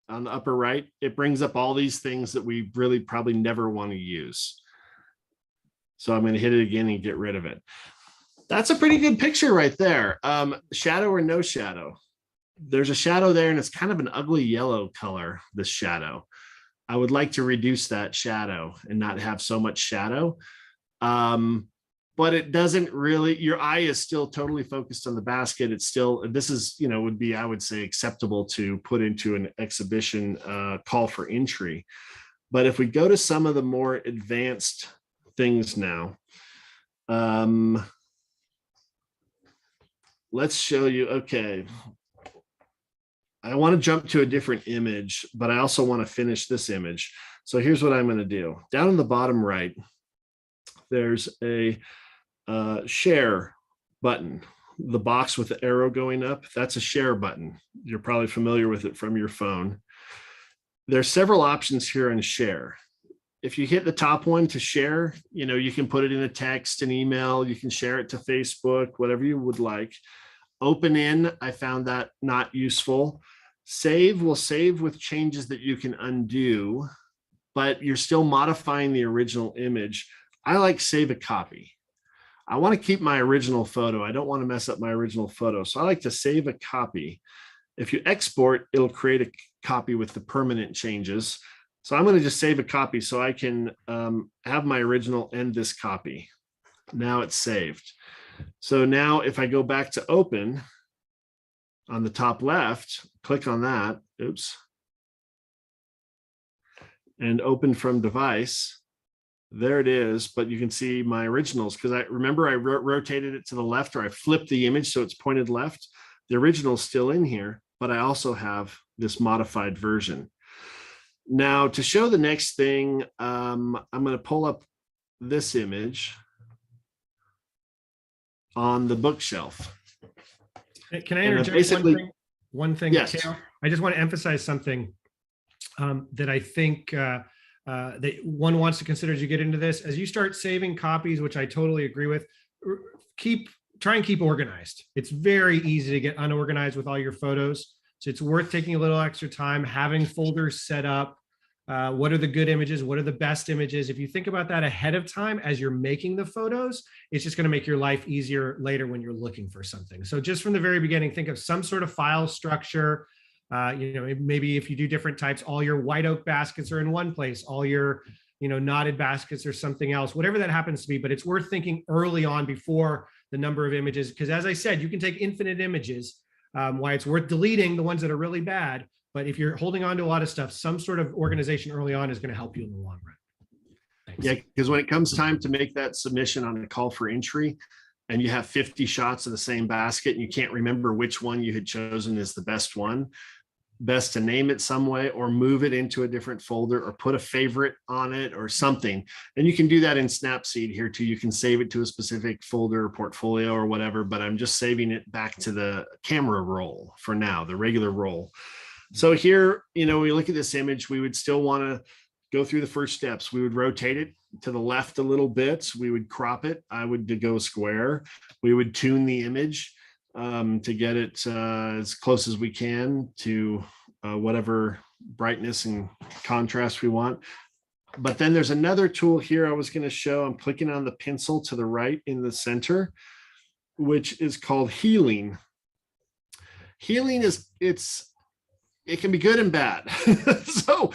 on the upper right, it brings up all these things that we really probably never want to use. So I'm going to hit it again and get rid of it. That's a pretty good picture right there. Shadow or no shadow? There's a shadow there, and it's kind of an ugly yellow color, this shadow. I would like to reduce that shadow and not have so much shadow. But it doesn't really, your eye is still totally focused on the basket. It's still, this is, would be, I would say, acceptable to put into an exhibition call for entry. But if we go to some of the more advanced things now, let's show you, okay. I want to jump to a different image, but I also want to finish this image. So here's what I'm going to do. Down in the bottom right, there's a share button, the box with the arrow going up. That's a share button. You're probably familiar with it from your phone. There's several options here in share. If you hit the top one to share, you can put it in a text, an email, you can share it to Facebook, whatever you would like. Open in, I found that not useful. Save will save with changes that you can undo, but you're still modifying the original image. I like save a copy. I want to keep my original photo. I don't want to mess up my original photo. So I like to save a copy. If you export, it'll create a copy with the permanent changes. So I'm going to just save a copy so I can have my original and this copy. Now it's saved. So now if I go back to open on the top left, click on that, oops, and open from device, there it is. But you can see my originals because I remember I rotated it to the left, or I flipped the image so it's pointed left. The original is still in here, but I also have this modified version. Now to show the next thing, I'm going to pull up this image on the bookshelf. Can I interject one thing? Yes. Taylor? I just want to emphasize something that I think that one wants to consider as you get into this. As you start saving copies, which I totally agree with, try and keep organized. It's very easy to get unorganized with all your photos. So it's worth taking a little extra time, having folders set up. What are the good images? What are the best images? If you think about that ahead of time as you're making the photos, it's just going to make your life easier later when you're looking for something. So just from the very beginning, think of some sort of file structure. Maybe if you do different types, all your white oak baskets are in one place, all your knotted baskets or something else, whatever that happens to be. But it's worth thinking early on before the number of images, because as I said, you can take infinite images. Why it's worth deleting the ones that are really bad. But if you're holding on to a lot of stuff, some sort of organization early on is going to help you in the long run. Thanks. Yeah, because when it comes time to make that submission on a call for entry, and you have 50 shots of the same basket, and you can't remember which one you had chosen is the best one, best to name it some way or move it into a different folder or put a favorite on it or something. And you can do that in Snapseed here too. You can save it to a specific folder or portfolio or whatever, but I'm just saving it back to the camera roll for now, the regular roll. So here, we look at this image, we would still want to go through the first steps. We would rotate it to the left a little bit. We would crop it. I would go square. We would tune the image to get it as close as we can to whatever brightness and contrast we want. But then there's another tool here I was going to show. I'm clicking on the pencil to the right in the center, which is called healing. Healing it can be good and bad. So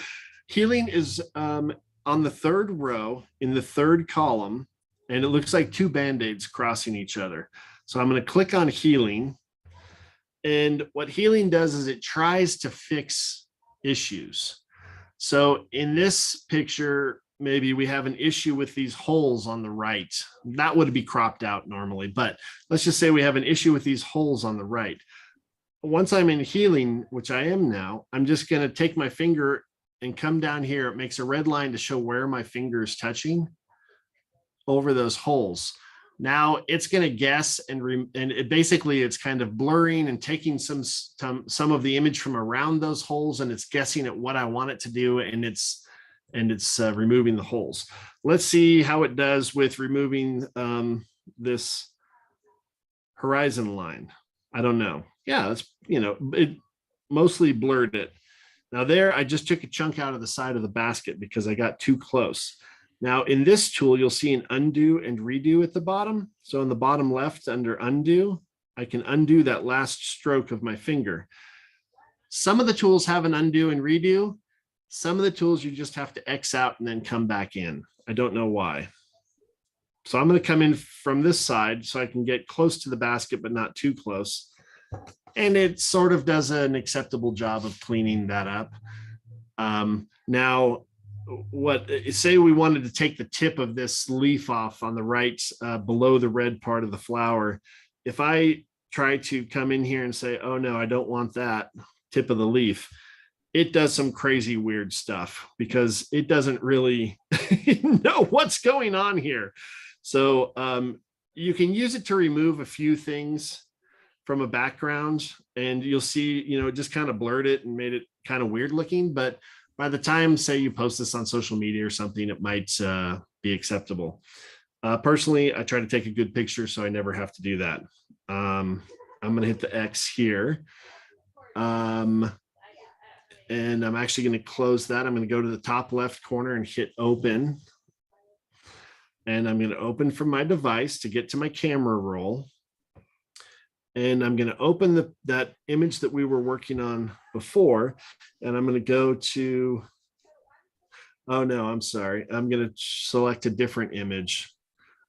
healing is on the third row in the third column, and it looks like two Band-Aids crossing each other. So I'm going to click on healing. And what healing does is it tries to fix issues. So in this picture, maybe we have an issue with these holes on the right. That would be cropped out normally, but let's just say we have an issue with these holes on the right. Once I'm in healing, which I am now, I'm just going to take my finger and come down here. It makes a red line to show where my finger is touching over those holes. Now it's going to guess and it's kind of blurring and taking some of the image from around those holes, and it's guessing at what I want it to do, and it's removing the holes. Let's see how it does with removing this horizon line. I don't know. Yeah, that's, it mostly blurred it. Now there, I just took a chunk out of the side of the basket because I got too close. Now in this tool, you'll see an undo and redo at the bottom. So in the bottom left under undo, I can undo that last stroke of my finger. Some of the tools have an undo and redo. Some of the tools you just have to X out and then come back in. I don't know why. So I'm going to come in from this side so I can get close to the basket, but not too close. And it sort of does an acceptable job of cleaning that up. Now, say we wanted to take the tip of this leaf off on the right below the red part of the flower. If I try to come in here and say, oh no, I don't want that tip of the leaf, it does some crazy weird stuff because it doesn't really know what's going on here. So you can use it to remove a few things from a background, and you'll see, it just kind of blurred it and made it kind of weird looking. But by the time, say, you post this on social media or something, it might be acceptable. Personally, I try to take a good picture, so I never have to do that. I'm going to hit the X here. And I'm actually going to close that. I'm going to go to the top left corner and hit open. And I'm going to open from my device to get to my camera roll. and I'm going to open that image that we were working on before, and I'm going to go to, oh no, I'm sorry. I'm going to select a different image.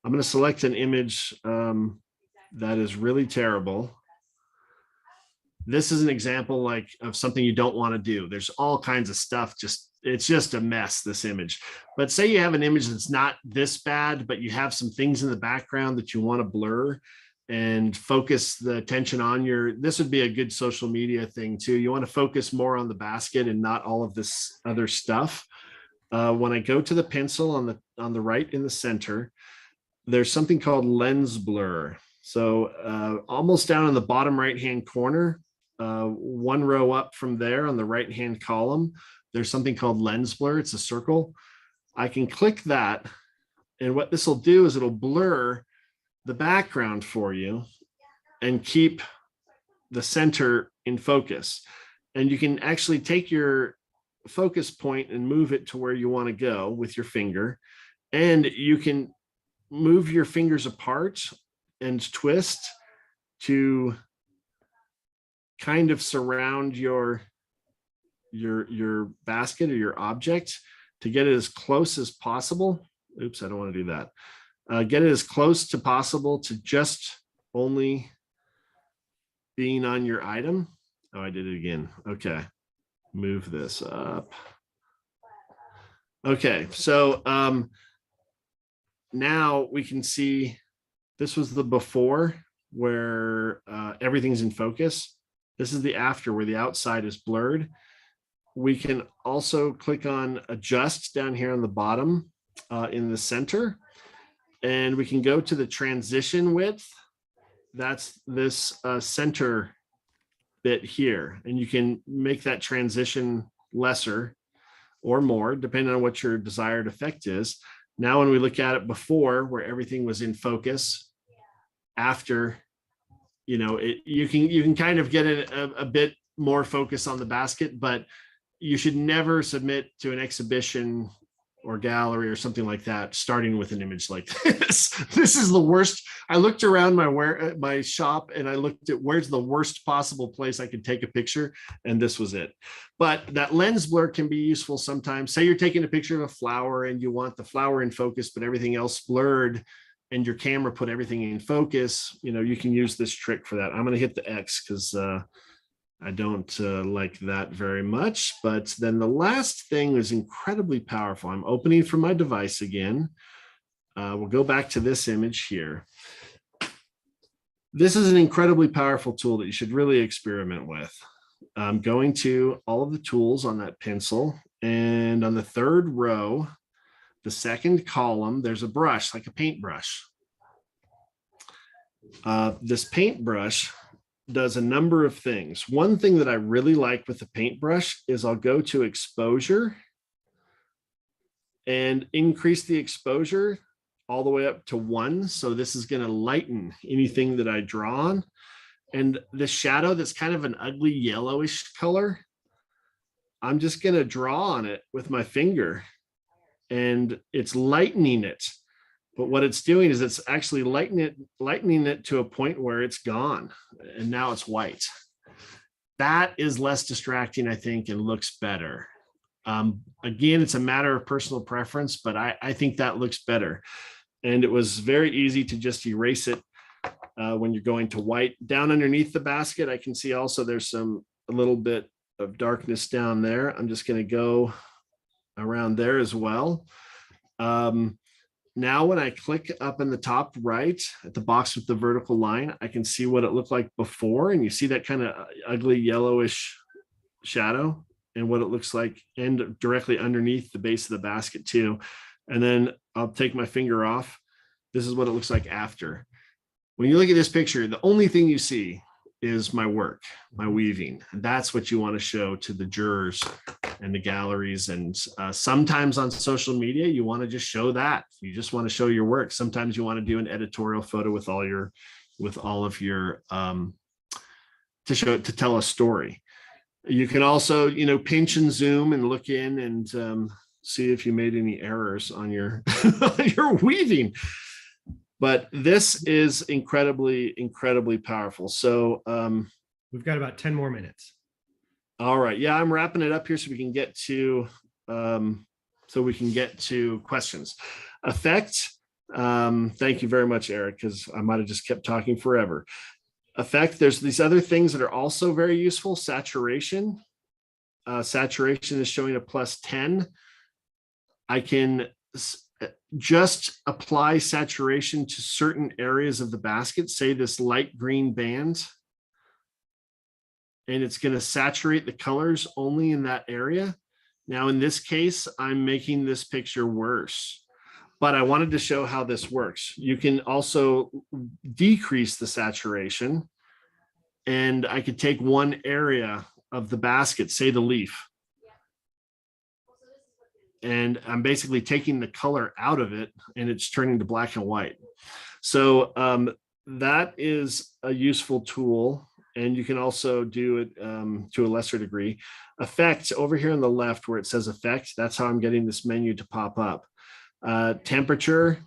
I'm going to select an image that is really terrible. This is an example like of something you don't want to do. There's all kinds of stuff. It's just a mess, this image. But say you have an image that's not this bad, but you have some things in the background that you want to blur and focus the attention on this would be a good social media thing too. You want to focus more on the basket and not all of this other stuff. When I go to the pencil on the right in the center, there's something called lens blur. So almost down in the bottom right-hand corner, one row up from there on the right-hand column, there's something called lens blur. It's a circle. I can click that. And what this will do is it'll blur the background for you and keep the center in focus. And you can actually take your focus point and move it to where you want to go with your finger. And you can move your fingers apart and twist to kind of surround your basket or your object to get it as close as possible. Oops, I don't want to do that. Get it as close to possible to just only being on your item. Oh, I did it again. Okay, move this up. Okay, so now we can see this was the before where everything's in focus. This is the after where the outside is blurred. We can also click on adjust down here on the bottom in the center, and we can go to the transition width. That's this center bit here, and you can make that transition lesser or more depending on what your desired effect is. Now, when we look at it before where everything was in focus, after, you can kind of get it a bit more focus on the basket, but you should never submit to an exhibition or gallery or something like that starting with an image like this. This is the worst. I looked around my shop and I looked at where's the worst possible place I could take a picture, and this was it. But that lens blur can be useful sometimes. Say you're taking a picture of a flower and you want the flower in focus but everything else blurred, and your camera put everything in focus. You can use this trick for that. I'm going to hit the X because I don't like that very much. But then the last thing is incredibly powerful. I'm opening from my device again. We'll go back to this image here. This is an incredibly powerful tool that you should really experiment with. I'm going to all of the tools on that pencil, and on the third row, the second column, there's a brush, like a paintbrush. This paintbrush does a number of things. One thing that I really like with the paintbrush is I'll go to exposure and increase the exposure all the way up to 1. So this is going to lighten anything that I draw on. And the shadow that's kind of an ugly yellowish color, I'm just going to draw on it with my finger, and it's lightening it. But what it's doing is it's actually lightening it to a point where it's gone and now it's white. That is less distracting, I think, and looks better. Again, it's a matter of personal preference, but I think that looks better. And it was very easy to just erase it when you're going to white. Down underneath the basket, I can see also there's a little bit of darkness down there. I'm just going to go around there as well. Now, when I click up in the top right at the box with the vertical line, I can see what it looked like before. And you see that kind of ugly yellowish shadow and what it looks like, and directly underneath the base of the basket too. And then I'll take my finger off. This is what it looks like after. When you look at this picture, the only thing you see is my work, my weaving. And that's what you want to show to the jurors and the galleries. And sometimes on social media, you want to just show that. You just want to show your work. Sometimes you want to do an editorial photo with all of your to tell a story. You can also, pinch and zoom and look in and see if you made any errors on your on your weaving. But this is incredibly, incredibly powerful. So we've got about 10 more minutes. All right. Yeah, I'm wrapping it up here so we can get to questions. Effect. Thank you very much, Eric, because I might have just kept talking forever. Effect. There's these other things that are also very useful. Saturation. Saturation is showing a +10. I can just apply saturation to certain areas of the basket, say this light green band, and it's going to saturate the colors only in that area. Now, in this case, I'm making this picture worse, but I wanted to show how this works. You can also decrease the saturation, and I could take one area of the basket, say the leaf, and I'm basically taking the color out of it, and it's turning to black and white. So that is a useful tool. And you can also do it to a lesser degree. Effects over here on the left where it says effect, that's how I'm getting this menu to pop up. Temperature,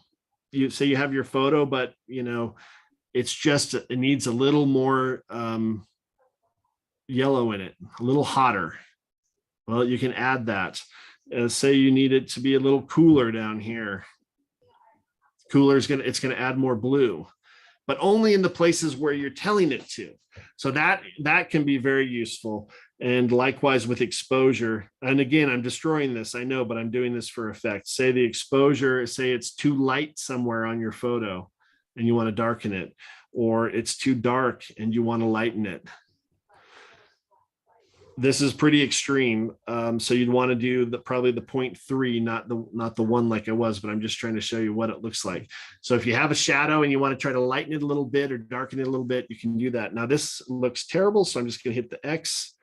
you say you have your photo, but it's just, it needs a little more yellow in it, a little hotter. Well, you can add that. Say you need it to be a little cooler down here. Cooler is it's gonna add more blue, but only in the places where you're telling it to. So that can be very useful. And likewise with exposure. And again, I'm destroying this, I know, but I'm doing this for effect. Say the exposure, say it's too light somewhere on your photo and you want to darken it, or it's too dark and you want to lighten it. This is pretty extreme. So you'd want to do probably the 0.3, not the one like I was, but I'm just trying to show you what it looks like. So if you have a shadow and you want to try to lighten it a little bit or darken it a little bit, you can do that. Now this looks terrible, so I'm just going to hit the X.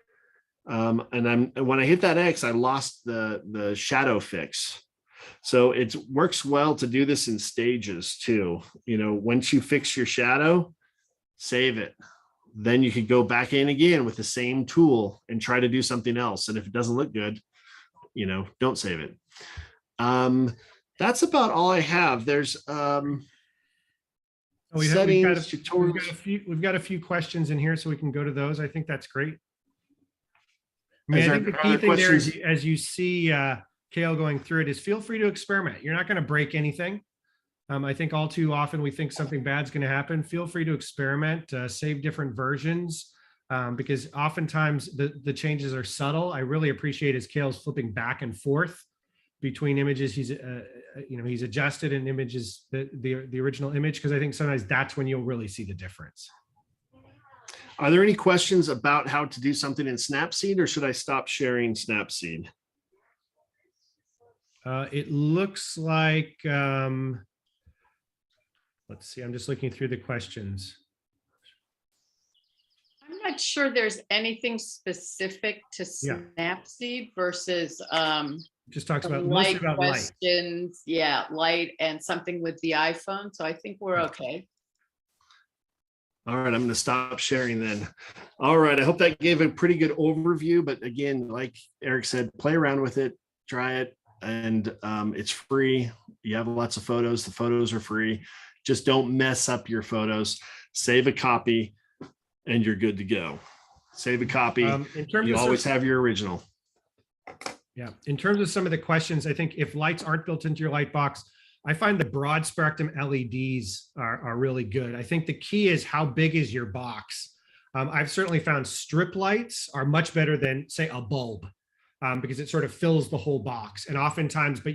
And when I hit that X, I lost the shadow fix. So it works well to do this in stages too. Once you fix your shadow, save it. Then you could go back in again with the same tool and try to do something else. And if it doesn't look good, don't save it. That's about all I have. There's we've got a few questions in here, so we can go to those. I think that's great. I think the key thing there is, as you see Kale going through it, is feel free to experiment. You're not going to break anything. I think all too often we think something bad's going to happen. Feel free to experiment, save different versions, because oftentimes the changes are subtle. I really appreciate as Kale's flipping back and forth between images. He's adjusted in images, the original image, because I think sometimes that's when you'll really see the difference. Are there any questions about how to do something in Snapseed, or should I stop sharing Snapseed? It looks like, let's see, I'm just looking through the questions. I'm not sure there's anything specific to Snapseed versus just talks about mostly about questions. Light. Yeah, light and something with the iPhone. So I think we're okay. All right, I'm going to stop sharing then. All right, I hope that gave a pretty good overview. But again, like Eric said, play around with it, try it, and it's free. You have lots of photos. The photos are free. Just don't mess up your photos. Save a copy and you're good to go. Save a copy. You always have your original. Yeah. In terms of some of the questions, I think if lights aren't built into your light box, I find the broad spectrum LEDs are really good. I think the key is how big is your box. I've certainly found strip lights are much better than, say, a bulb. Because it sort of fills the whole box. And oftentimes, but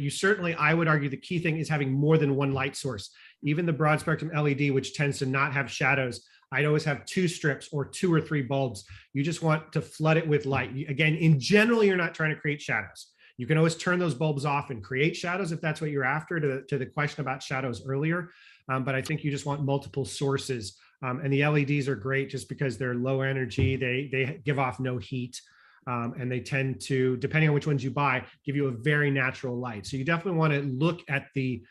I would argue the key thing is having more than one light source. Even the broad spectrum LED, which tends to not have shadows, I'd always have 2 strips or 2 or 3 bulbs. You just want to flood it with light. Again, in general, you're not trying to create shadows. You can always turn those bulbs off and create shadows if that's what you're after, to the question about shadows earlier. But I think you just want multiple sources. And the LEDs are great just because they're low energy. They give off no heat. And they tend to, depending on which ones you buy, give you a very natural light. So you definitely want to look at the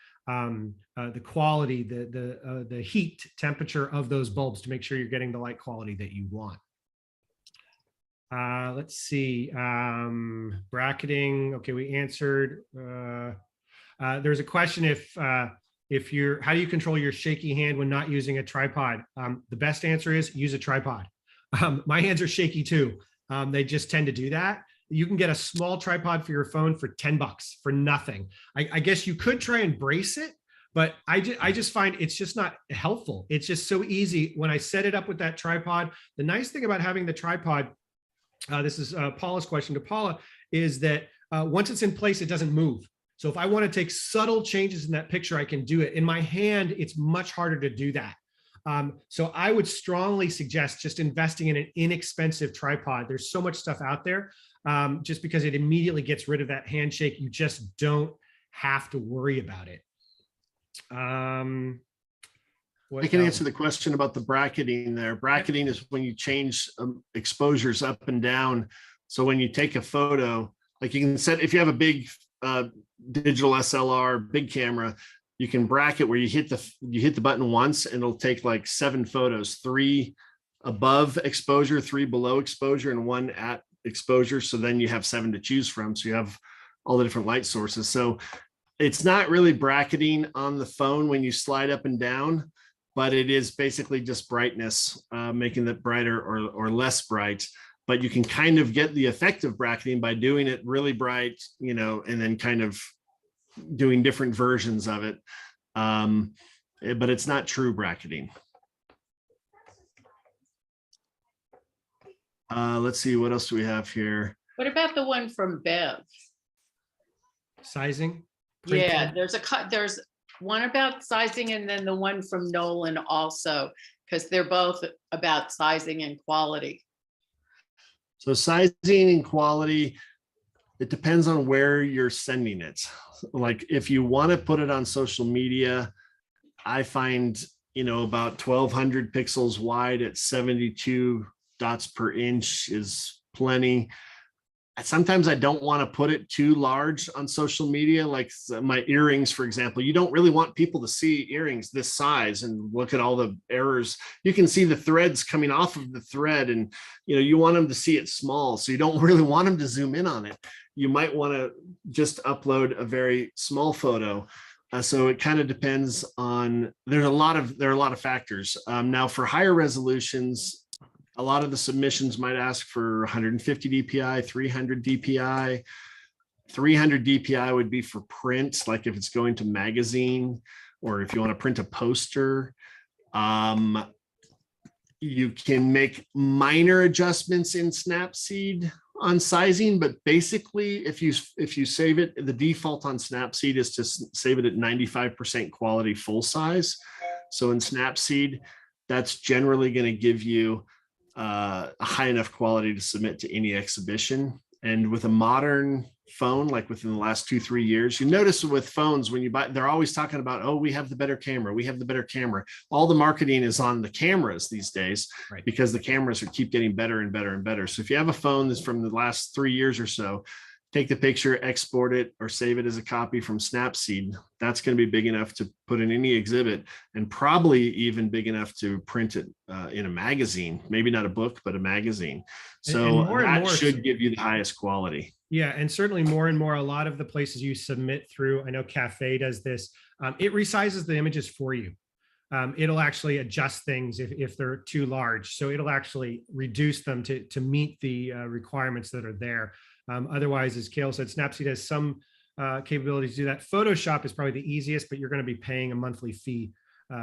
quality, the heat temperature of those bulbs to make sure you're getting the light quality that you want. Let's see, bracketing. Okay, we answered. There's a question if how do you control your shaky hand when not using a tripod? The best answer is use a tripod. My hands are shaky too. They just tend to do that. You can get a small tripod for your phone for $10 for nothing. I guess you could try and brace it, but I just find it's just not helpful. It's just so easy when I set it up with that tripod. The nice thing about having the tripod, this is Paula's question to Paula, is that once it's in place, it doesn't move. So if I want to take subtle changes in that picture, I can do it. In my hand, it's much harder to do that. So I would strongly suggest just investing in an inexpensive tripod. There's so much stuff out there, just because it immediately gets rid of that handshake. You just don't have to worry about it. I can answer the question about the bracketing there. Bracketing is when you change exposures up and down. So when you take a photo, like you can set, if you have a big digital SLR, big camera, you can bracket where you hit the button once and it'll take like 7 photos, 3 above exposure, 3 below exposure, and 1 at exposure. So then you have 7 to choose from. So you have all the different light sources. So it's not really bracketing on the phone when you slide up and down, but it is basically just brightness, making it brighter or less bright. But you can kind of get the effect of bracketing by doing it really bright, and then kind of doing different versions of it. But it's not true bracketing. Let's see, what else do we have here? What about the one from Bev? Sizing? Yeah, there's one about sizing, and then the one from Nolan also, because they're both about sizing and quality. So sizing and quality, it depends on where you're sending it. Like if you want to put it on social media, I find, about 1200 pixels wide at 72 dots per inch is plenty. Sometimes I don't want to put it too large on social media, like my earrings, for example. You don't really want people to see earrings this size and look at all the errors. You can see the threads coming off of the thread, and you want them to see it small. So you don't really want them to zoom in on it. You might want to just upload a very small photo. So it kind of depends on, there are a lot of factors. Now for higher resolutions, a lot of the submissions might ask for 150 DPI, 300 DPI. 300 DPI would be for print, like if it's going to magazine or if you want to print a poster. You can make minor adjustments in Snapseed on sizing, but basically if you save it, the default on Snapseed is to save it at 95% quality full size. So in Snapseed, that's generally going to give you a high enough quality to submit to any exhibition. And with a modern phone, like within the last 2-3 years, you notice with phones, when you buy, they're always talking about, oh, we have the better camera. We have the better camera. All the marketing is on the cameras these days, right? Because the cameras keep getting better and better and better. So if you have a phone that's from the last 3 years or so, take the picture, export it, or save it as a copy from Snapseed. That's going to be big enough to put in any exhibit, and probably even big enough to print it in a magazine. Maybe not a book, but a magazine. So that should give you the highest quality. Yeah, and certainly more and more, a lot of the places you submit through, I know Cafe does this, it resizes the images for you. It'll actually adjust things if they're too large. So it'll actually reduce them to meet the requirements that are there. Otherwise, as Cale said, Snapseed has some capabilities to do that. Photoshop is probably the easiest, but you're going to be paying a monthly fee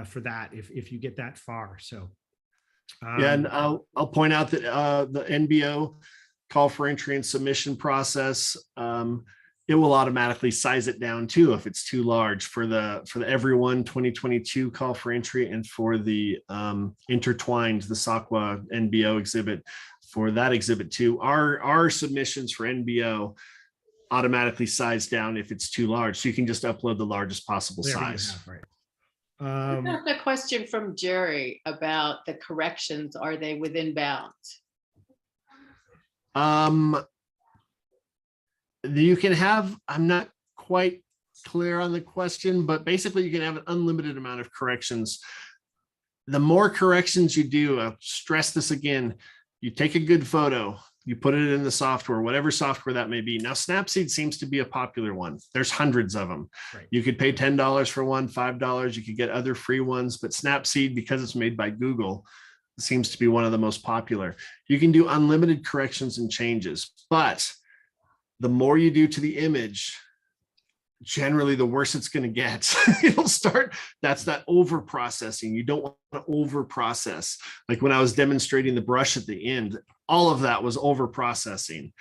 for that if you get that far. So yeah, and I'll point out that the NBO call for entry and submission process, it will automatically size it down too if it's too large for the Everyone 2022 call for entry, and for the Intertwined, the SAQA NBO exhibit. For that exhibit too, our submissions for NBO automatically size down if it's too large. So you can just upload the largest possible size. Right. The question from Jerry about the corrections, are they within bounds? You can have, I'm not quite clear on the question, but basically you can have an unlimited amount of corrections. The more corrections you do, I'll stress this again, you take a good photo, You put it in the software, whatever software that may be. Now, Snapseed seems to be a popular one. There's hundreds of them. Right. You could pay $10 for one, $5. You could get other free ones, but Snapseed, because it's made by Google, seems to be one of the most popular. You can do unlimited corrections and changes, but the more you do to the image, generally the worse it's going to get. It'll start, that's that over processing. You don't want to over process. Like when I was demonstrating the brush at the end, all of that was over processing.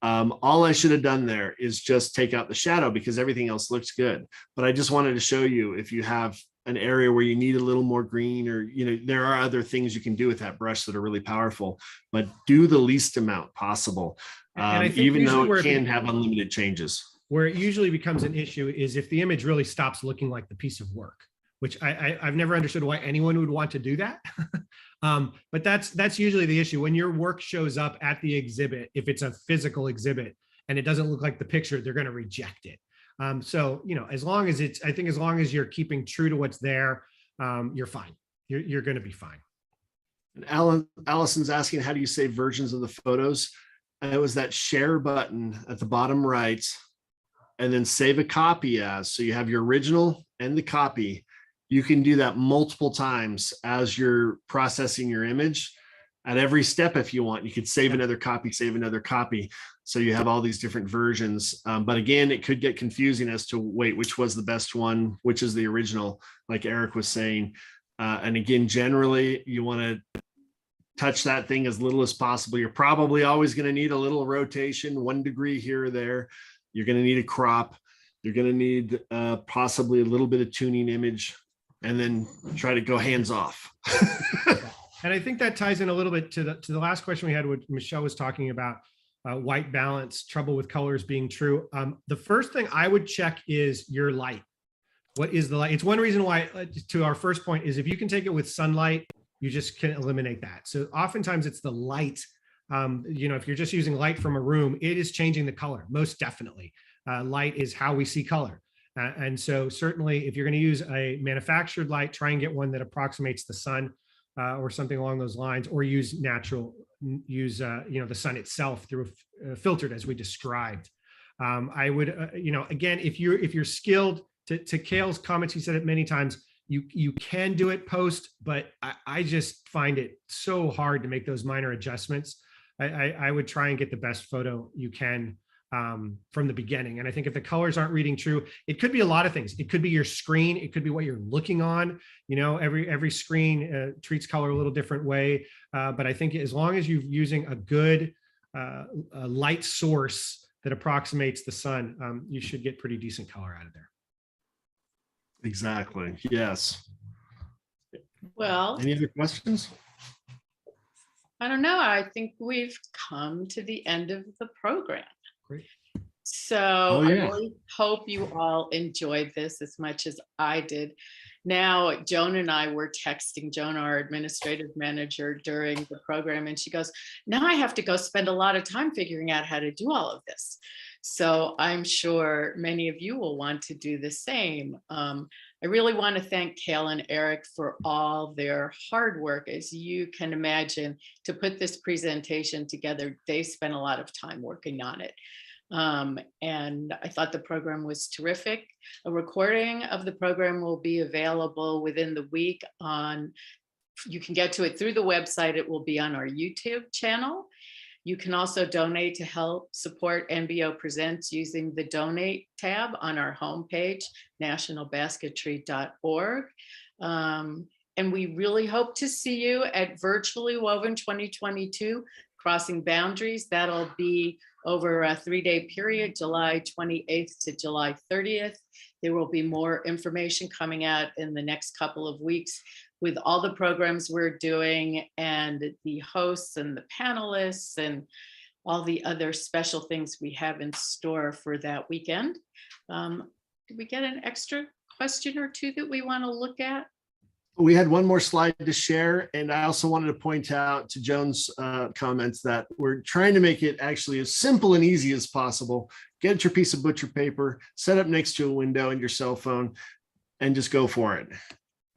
All I should have done there is just take out the shadow because everything else looks good. But I just wanted to show you, if you have an area where you need a little more green, or, you know, there are other things you can do with that brush that are really powerful, but do the least amount possible. Even though it can have unlimited changes. Where it usually becomes an issue is if the image really stops looking like the piece of work, which I've never understood why anyone would want to do that. But that's usually the issue. When your work shows up at the exhibit, if it's a physical exhibit and it doesn't look like the picture, they're going to reject it. So, you know, as long as you're keeping true to what's there, you're fine. You're going to be fine. And Allison's asking, how do you save versions of the photos? And it was that share button at the bottom right, and then save a copy as. So you have your original and the copy. You can do that multiple times as you're processing your image. At every step, if you want, you could save another copy, save another copy. So you have all these different versions. But again, it could get confusing as to, wait, which was the best one? Which is the original, like Eric was saying. And again, generally, you want to touch that thing as little as possible. You're probably always going to need a little rotation, 1 degree here or there. You're going to need a crop. You're going to need possibly a little bit of tuning image, and then try to go hands off. And I think that ties in a little bit to the last question we had, what Michelle was talking about, white balance, trouble with colors being true. The first thing I would check is your light. What is the light? It's one reason why, to our first point, is if you can take it with sunlight, you just can eliminate that. So oftentimes it's the light. You know, if you're just using light from a room, it is changing the color, most definitely. Light is how we see color. And so certainly if you're going to use a manufactured light, try and get one that approximates the sun or something along those lines, or use you know, the sun itself through filtered, as we described. I would, you know, again, if you're skilled, to Cale's comments, he said it many times, you can do it post, but I just find it so hard to make those minor adjustments. I would try and get the best photo you can from the beginning. And I think if the colors aren't reading true, it could be a lot of things. It could be your screen. It could be what you're looking on. You know, every screen treats color a little different way. But I think as long as you're using a good light source that approximates the sun, you should get pretty decent color out of there. Exactly. Yes. Well, Any other questions? I don't know. I think we've come to the end of the program. Great. So Oh, yeah. I really hope you all enjoyed this as much as I did. Now, Joan and I were texting, Joan, our administrative manager, during the program, and she goes, now I have to go spend a lot of time figuring out how to do all of this. So I'm sure many of you will want to do the same. I really want to thank Cale and Eric for all their hard work. As you can imagine, to put this presentation together, they spent a lot of time working on it. And I thought the program was terrific. A recording of the program will be available within the week you can get to it through the website. It will be on our YouTube channel. You can also donate to help support NBO Presents using the donate tab on our homepage, nationalbasketry.org. And we really hope to see you at Virtually Woven 2022, Crossing Boundaries. That'll be over a 3-day period, July 28th to July 30th. There will be more information coming out in the next couple of weeks with all the programs we're doing and the hosts and the panelists and all the other special things we have in store for that weekend. Did we get an extra question or two that we want to look at? We had one more slide to share, and I also wanted to point out to Joan's comments that we're trying to make it actually as simple and easy as possible. Get your piece of butcher paper, set up next to a window and your cell phone, and just go for it.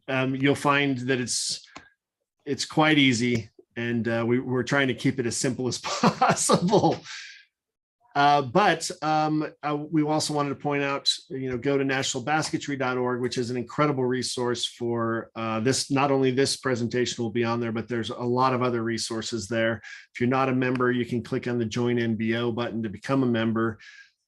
You'll find that it's quite easy. and we're trying to keep it as simple as possible. But we also wanted to point out, go to nationalbasketry.org, which is an incredible resource for this. Not only this presentation will be on there, but there's a lot of other resources there. If you're not a member, you can click on the Join NBO button to become a member.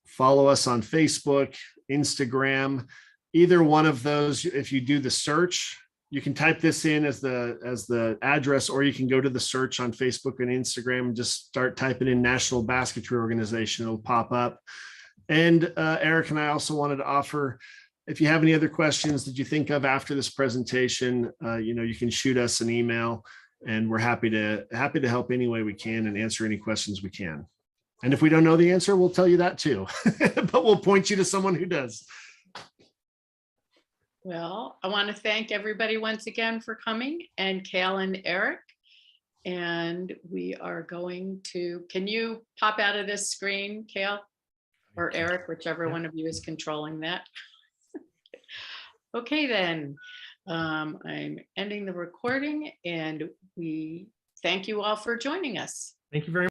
Follow us on Facebook, Instagram, either one of those. If you do the search, you can type this in as the address, or you can go to the search on Facebook and Instagram and just start typing in National Basketry Organization. It'll pop up. And Eric and I also wanted to offer, if you have any other questions that you think of after this presentation, you can shoot us an email, and we're happy to help any way we can and answer any questions we can. And if we don't know the answer, we'll tell you that too, but we'll point you to someone who does. Well, I want to thank everybody once again for coming, and Cal and Eric. And we are going to, can you pop out of this screen, Cal or Eric, whichever one of you is controlling that? Okay, then I'm ending the recording, and we thank you all for joining us. Thank you very much.